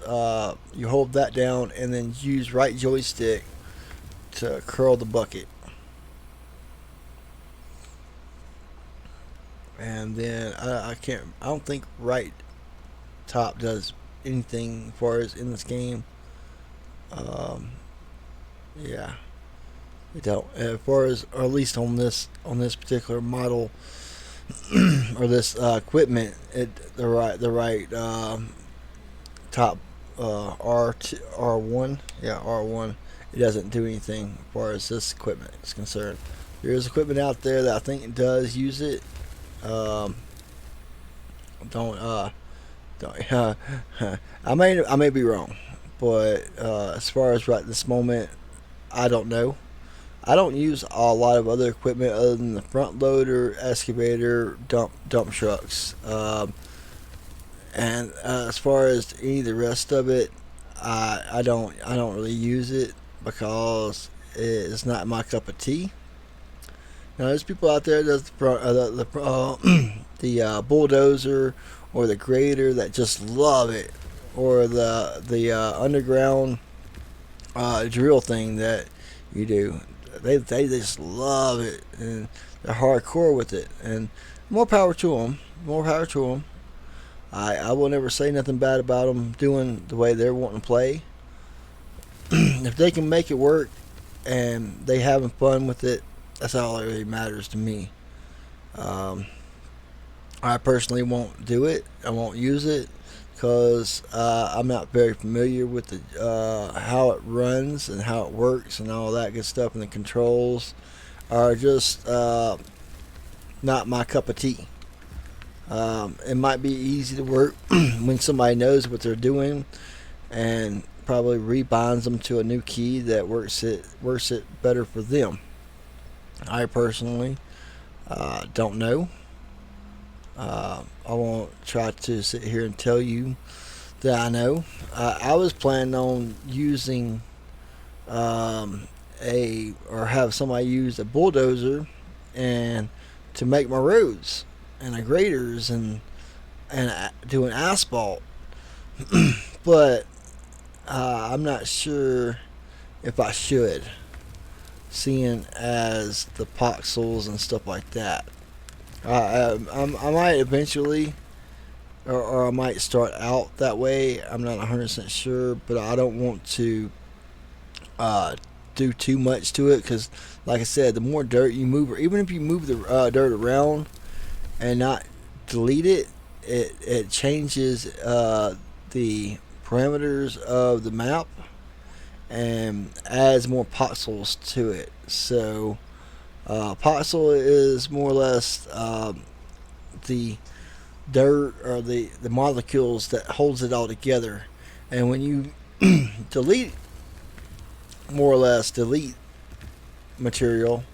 you hold that down and then use right joystick to curl the bucket. And then I can't. I don't think right top does anything as far as in this game. Um, yeah, it don't. As far as, or at least on this particular model or this equipment, the right top R1, yeah, R1. It doesn't do anything as far as this equipment is concerned. There is equipment out there that I think does use it. Um, don't don't I may be wrong, but as far as right this moment, I don't know. I don't use a lot of other equipment other than the front loader, excavator, dump trucks, and as far as any of the rest of it, I don't really use it because it's not my cup of tea. Now, there's people out there that does the bulldozer or the grader that just love it, or the underground drill thing that you do. They just love it, and they're hardcore with it. And more power to them. More power to them. I will never say nothing bad about them doing the way they're wanting to play. If they can make it work and they having fun with it, that's all that really matters to me. Um, I personally won't do it. I won't use it because I'm not very familiar with the how it runs and how it works and all that good stuff. And the controls are just not my cup of tea. It might be easy to work when somebody knows what they're doing and probably rebinds them to a new key that works it better for them. I personally don't know. I won't try to sit here and tell you that I know. I was planning on using or have somebody use a bulldozer and to make my roads and the graders and doing asphalt, but I'm not sure if I should, seeing as the voxels and stuff like that. I might eventually, or I might start out that way. I'm not 100% sure, but I don't want to do too much to it because, like I said, the more dirt you move, or even if you move the dirt around and not delete it, it changes the parameters of the map and adds more voxels to it. So voxel is more or less the dirt or the molecules that holds it all together. And when you delete, more or less delete material,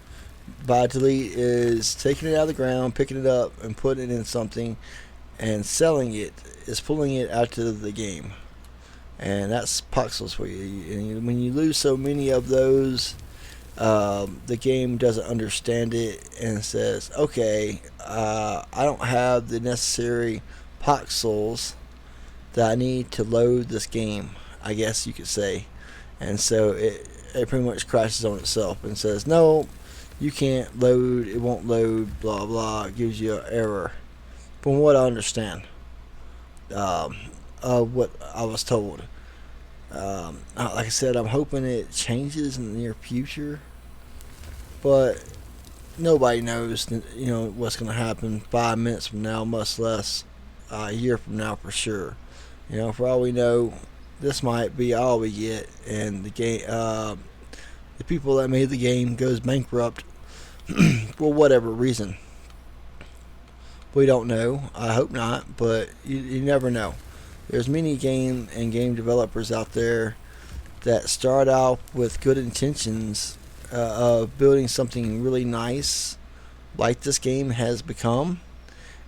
by delete is taking it out of the ground, picking it up and putting it in something and selling it, is pulling it out of the game. And that's voxels for you. And when you lose so many of those, the game doesn't understand it and says, okay, I don't have the necessary voxels that I need to load this game, I guess you could say. And so it pretty much crashes on itself and says, no, you can't load, it won't load, blah blah. It gives you an error, from what I understand, of what I was told. Like I said, I'm hoping it changes in the near future, but nobody knows, what's going to happen 5 minutes from now, much less a year from now for sure. For all we know, this might be all we get, and the game, the people that made the game goes bankrupt for whatever reason. We don't know. I hope not, but you never know. There's many game and game developers out there that start out with good intentions of building something really nice, like this game has become,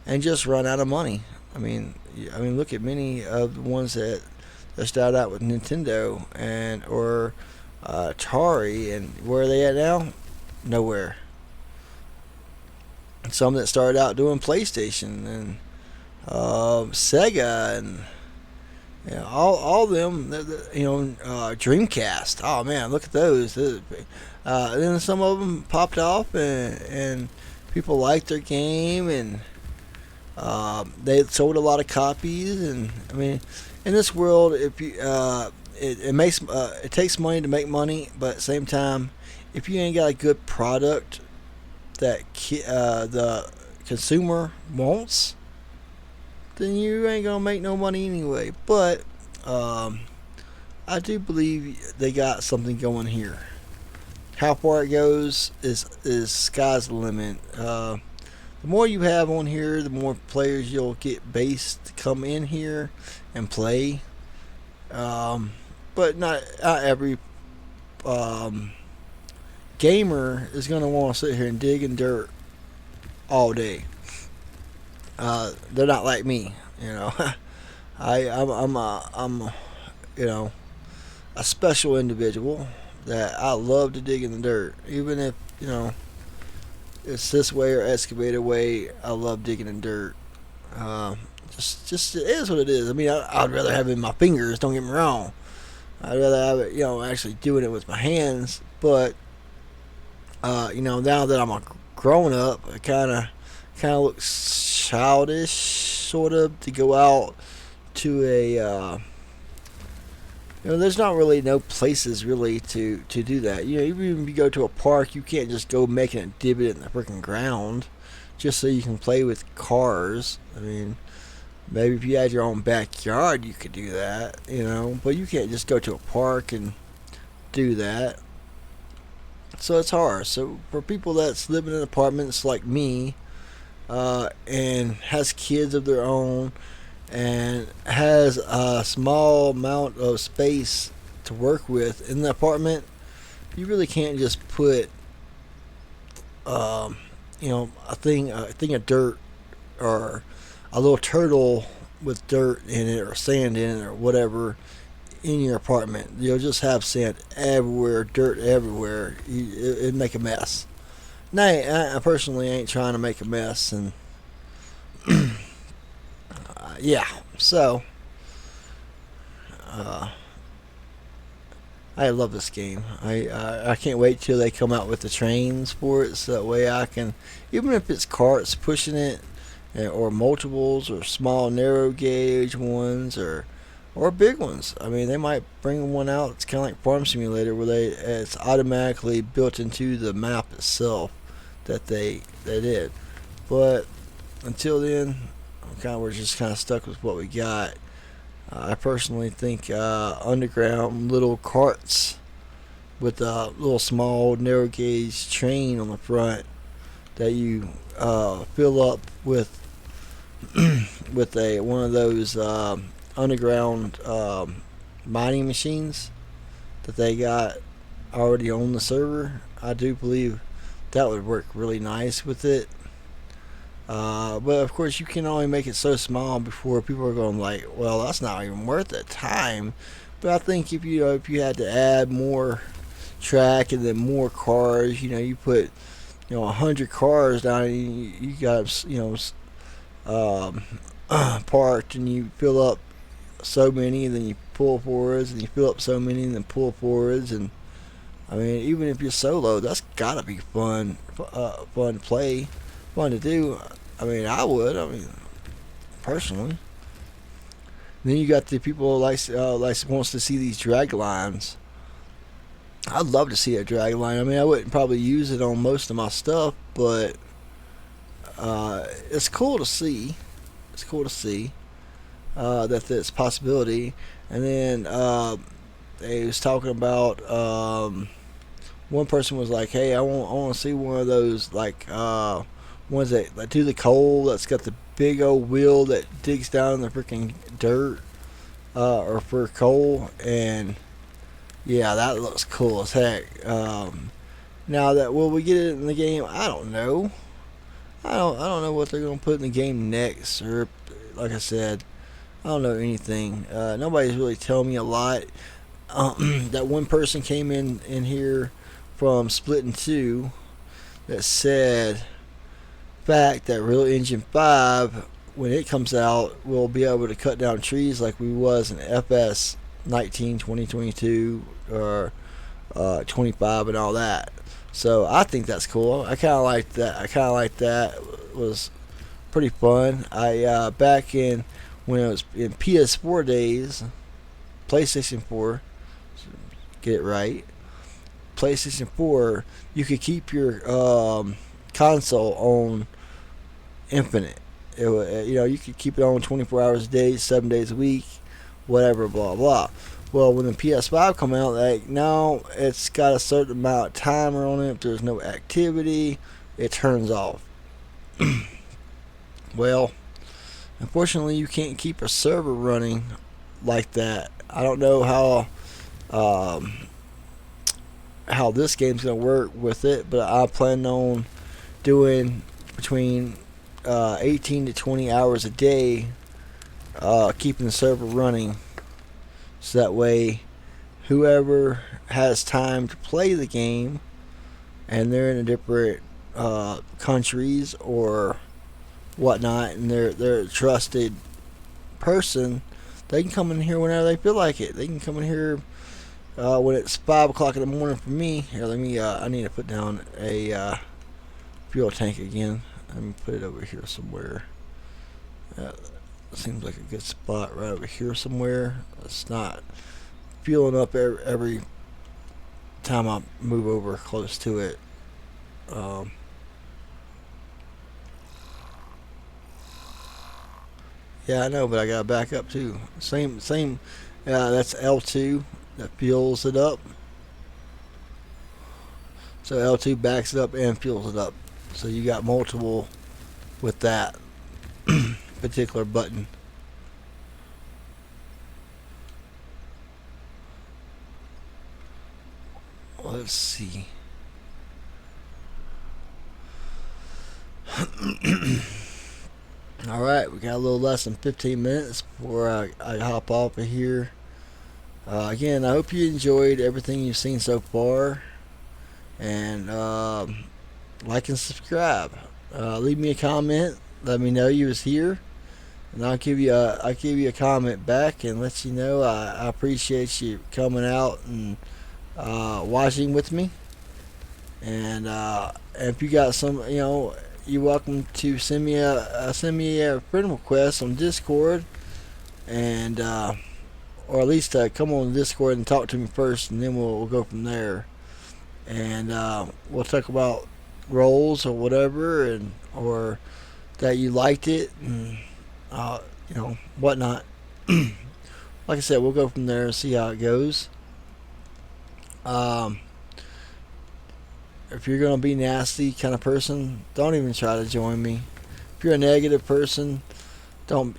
and just run out of money. Look at many of the ones that started out with Nintendo and or Atari, and where are they at now? Nowhere. Some that started out doing PlayStation and Sega and all of them, Dreamcast. Oh man, look at those. Then some of them popped off, and people liked their game, and they sold a lot of copies. And I mean, in this world, if you it takes money to make money, but at the same time, if you ain't got a good product that the consumer wants, then you ain't gonna make no money anyway. But I do believe they got something going here. How far it goes is sky's the limit. The more you have on here, the more players you'll get base to come in here and play. But not every gamer is gonna want to sit here and dig in dirt all day. They're not like me, you know. I'm a special individual that I love to dig in the dirt, even if it's this way or excavator way. I love digging in dirt. Just it is what it is. I mean, I'd rather have it in my fingers. Don't get me wrong. I'd rather have it, actually doing it with my hands. But now that I'm a grown up, it kind of looks childish, sort of, to go out to a. There's not really no places really to do that. Even if you go to a park, you can't just go making a divot in the freaking ground just so you can play with cars. I mean, maybe if you had your own backyard, you could do that, but you can't just go to a park and do that. So it's hard. So for people that's living in apartments like me, and has kids of their own, and has a small amount of space to work with in the apartment, you really can't just put, a thing of dirt or a little turtle with dirt in it or sand in it or whatever in your apartment. You'll just have sand everywhere, dirt everywhere. It'd make a mess. Now, I personally ain't trying to make a mess, and yeah. So, I love this game. I can't wait till they come out with the trains for it, so that way I can, even if it's carts pushing it, or multiples, or small narrow gauge ones, or big ones. I mean, they might bring one out. It's kind of like Farm Simulator, where it's automatically built into the map itself that they did. But until then, we're just kind of stuck with what we got. I personally think underground little carts with a little small narrow gauge train on the front that you fill up with with one of those underground mining machines that they got already on the server. I do believe that would work really nice with it. But of course, you can only make it so small before people are going like, well, that's not even worth the time. But I think if you had to add more track and then more cars, you put 100 cars down, and you got parked, and you fill up so many, and then you pull forwards, and you fill up so many, and then pull forwards, and I mean, even if you're solo, that's gotta be fun to play, fun to do. I mean, I would. I mean, personally. Then you got the people like wants to see these drag lines. I'd love to see a drag line. I mean, I wouldn't probably use it on most of my stuff, but it's cool to see. It's cool to see. that that's a possibility. And then they was talking about one person was like, "Hey, I want to see one of those like ones that do the coal that's got the big old wheel that digs down in the freaking dirt or for coal." And yeah, that looks cool as heck. Now that will we get it in the game? I don't know. I don't know what they're gonna put in the game next. Or like I said, I don't know anything. Nobody's really telling me a lot. That one person came in here from Splitting 2 that said fact that Real Engine 5 when it comes out will be able to cut down trees like we was in FS 19 2022 or 25 and all that. So I think that's cool. I kind of like that. I kind of like that. It was pretty fun. I back in when it was in PS4 days, PlayStation 4, get it right. PlayStation 4, you could keep your console on infinite. You could keep it on 24 hours a day, 7 days a week, whatever, blah blah. Well, when the PS5 come out, like no, it's got a certain amount of timer on it. If there's no activity, it turns off. Well, unfortunately, you can't keep a server running like that. I don't know how this game's gonna work with it, but I plan on doing between 18 to 20 hours a day, keeping the server running, so that way whoever has time to play the game and they're in a different countries or whatnot, and they're a trusted person, they can come in here whenever they feel like it. They can come in here when it's 5 o'clock in the morning for me. Here, let me. I need to put down a fuel tank again. Let me put it over here somewhere. Seems like a good spot right over here somewhere. It's not fueling up every time I move over close to it. Yeah, I know, but I gotta back up too. Same. That's L2 that fuels it up. So L2 backs it up and fuels it up. So you got multiple with that particular button. Let's see. All right, we got a little less than 15 minutes before I hop off of here. Again, I hope you enjoyed everything you've seen so far, and like and subscribe. Leave me a comment. Let me know you was here, and I'll give you a comment back and let you know I appreciate you coming out and watching with me. And if you got some, you're welcome to send me a friend request on Discord, and or at least come on Discord and talk to me first, and then we'll go from there. And we'll talk about roles or whatever, and or that you liked it, and whatnot. Like I said, we'll go from there and see how it goes. Um, if you're gonna be nasty kind of person, don't even try to join me. If you're a negative person, don't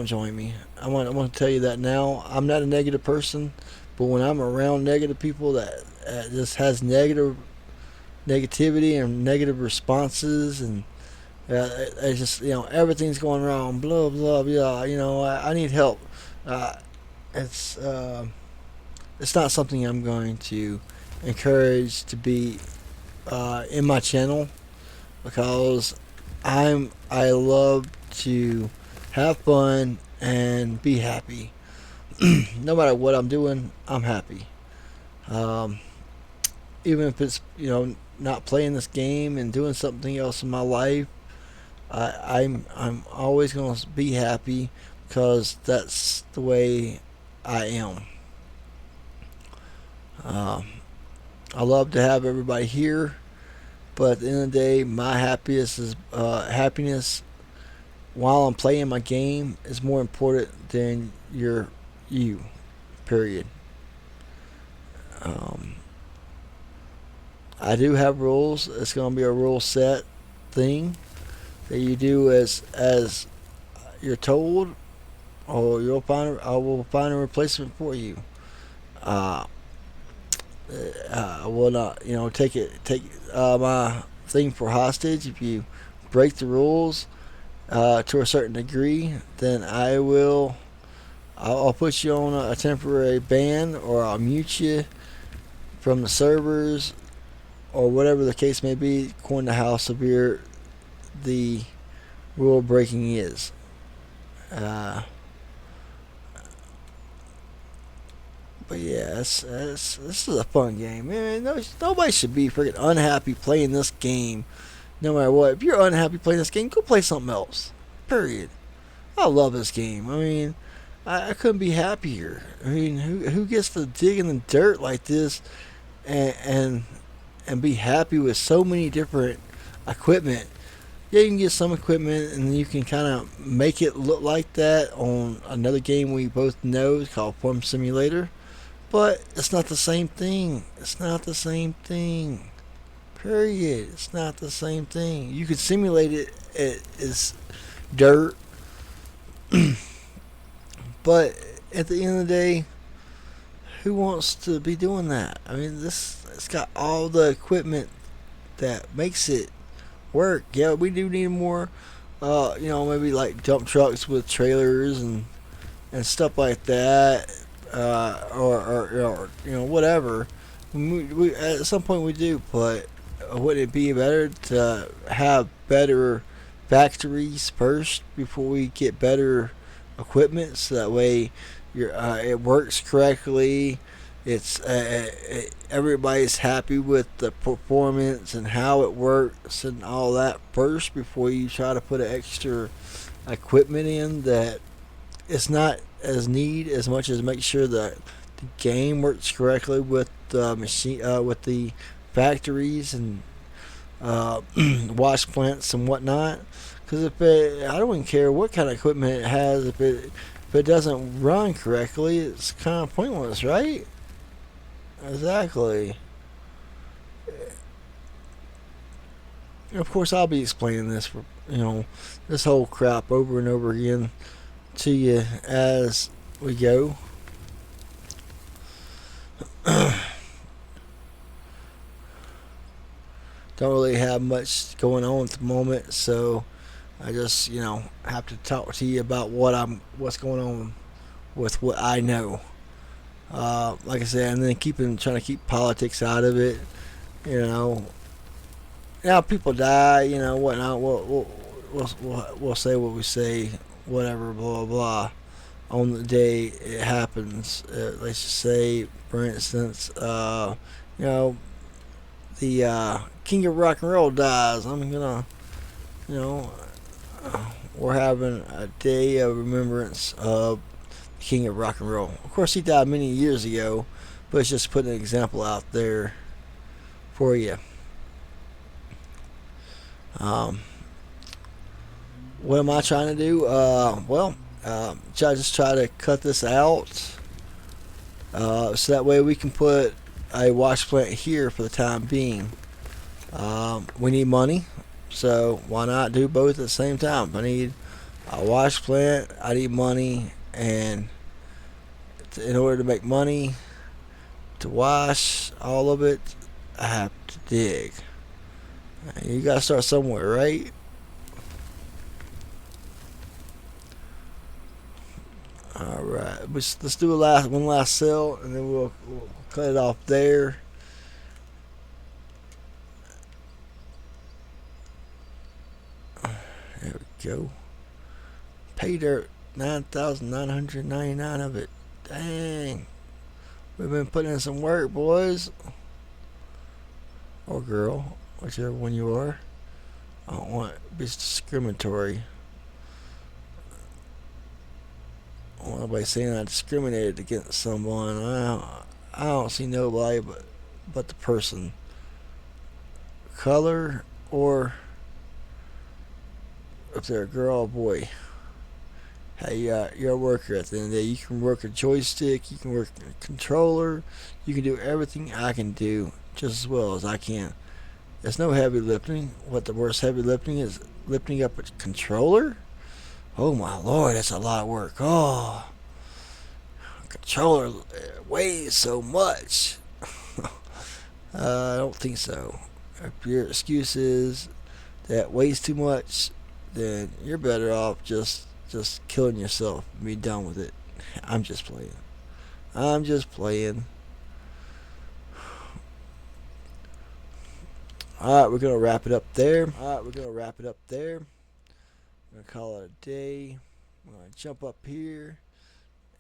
join me. I want to tell you that now. I'm not a negative person, but when I'm around negative people that just has negativity and negative responses, and it's just everything's going wrong, blah blah blah. I need help. Uh, it's it's not something I'm going to encourage to be in my channel, because I love to have fun and be happy. No matter what I'm doing, I'm happy. Um, Even if it's not playing this game and doing something else in my life, I'm always gonna be happy, because that's the way I am. Um, I love to have everybody here, but at the end of the day, my happiness while I'm playing my game is more important than you. Period. Um, I do have rules. It's going to be a rule set thing that you do as you're told, or I will find a replacement for you. Uh, I will not, take my thing for hostage. If you break the rules to a certain degree, then I'll put you on a temporary ban, or I'll mute you from the servers, or whatever the case may be, according to how severe the rule breaking is. Uh, but yeah, this is a fun game, man. Nobody should be freaking unhappy playing this game, no matter what. If you're unhappy playing this game, go play something else. Period. I love this game. I mean, I couldn't be happier. I mean, who gets to dig in the dirt like this and and be happy with so many different equipment? Yeah, you can get some equipment and you can kind of make it look like that on another game we both know called Farm Simulator, but it's not the same thing. It's not the same thing. Period. It's not the same thing. You can simulate it as dirt, but at the end of the day, who wants to be doing that? I mean, this it's got all the equipment that makes it work. Yeah, we do need more. Maybe like dump trucks with trailers and stuff like that, or whatever. At some point we do, but would it be better to have better factories first before we get better equipment, so that way it works correctly? Everybody's happy with the performance and how it works and all that first before you try to put an extra equipment in that it's not as neat as much as make sure that the game works correctly with the machine, with the factories and wash plants and whatnot. Because I don't even care what kind of equipment it has, if it doesn't run correctly, it's kind of pointless, right? Exactly. Of course, I'll be explaining this whole crap over and over again to you as we go. Don't really have much going on at the moment, so I just have to talk to you about what's going on with what I know. Like I said, and then trying to keep politics out of it. You know, now people die. Whatnot. We'll say what we say. Whatever. Blah blah blah. On the day it happens, let's just say, for instance, you know, the king of rock and roll dies. I'm gonna, you know, we're having a day of remembrance of the king of rock and roll. Of course, he died many years ago, but it's just putting an example out there for you. Um, what am I trying to do? Just try to cut this out, so that way we can put a wash plant here for the time being. We need money, so why not do both at the same time? I need a wash plant, I need money, and in order to make money to wash all of it, I have to dig. You gotta start somewhere, right? All right, let's do one last cell, and then we'll cut it off there. There we go. Pay dirt, 9,999 of it. Dang, we've been putting in some work, boys or girl, whichever one you are. I don't want to be discriminatory. I don't want nobody saying I discriminated against someone. I don't see nobody but the person, color, or if they're a girl or boy. Hey, you're a worker at the end of the day. You can work a joystick, you can work a controller, you can do everything I can do just as well as I can. It's no heavy lifting. What the worst heavy lifting is lifting up a controller? Oh my lord, that's a lot of work. Oh, a controller weighs so much. I don't think so. If your excuse is that weighs too much, then you're better off just killing yourself and be done with it. I'm just playing. I'm just playing. Alright, we're gonna wrap it up there. I'm gonna call it a day. I'm gonna jump up here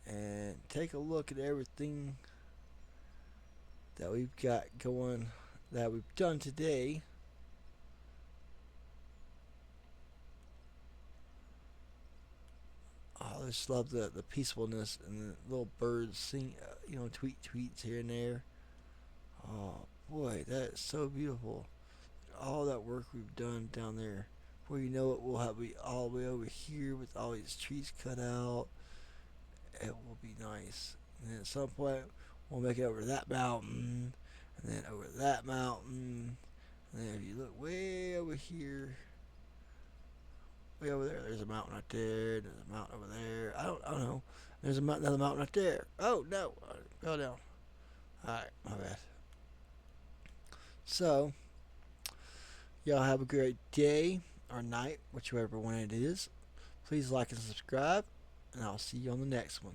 and take a look at everything that we've got going, that we've done today. Oh, I just love the peacefulness and the little birds sing, tweets here and there. Oh boy, that is so beautiful. All that work we've done down there. Before you know it, we'll have be all the way over here with all these trees cut out. It will be nice. And then at some point, we'll make it over that mountain, and then over that mountain. And then if you look way over here, way over there, there's a mountain right there. There's a mountain over there. I don't know. There's another mountain right there. Oh no, go down. All right, my bad. So y'all have a great day or night, whichever one it is. Please like and subscribe, and I'll see you on the next one.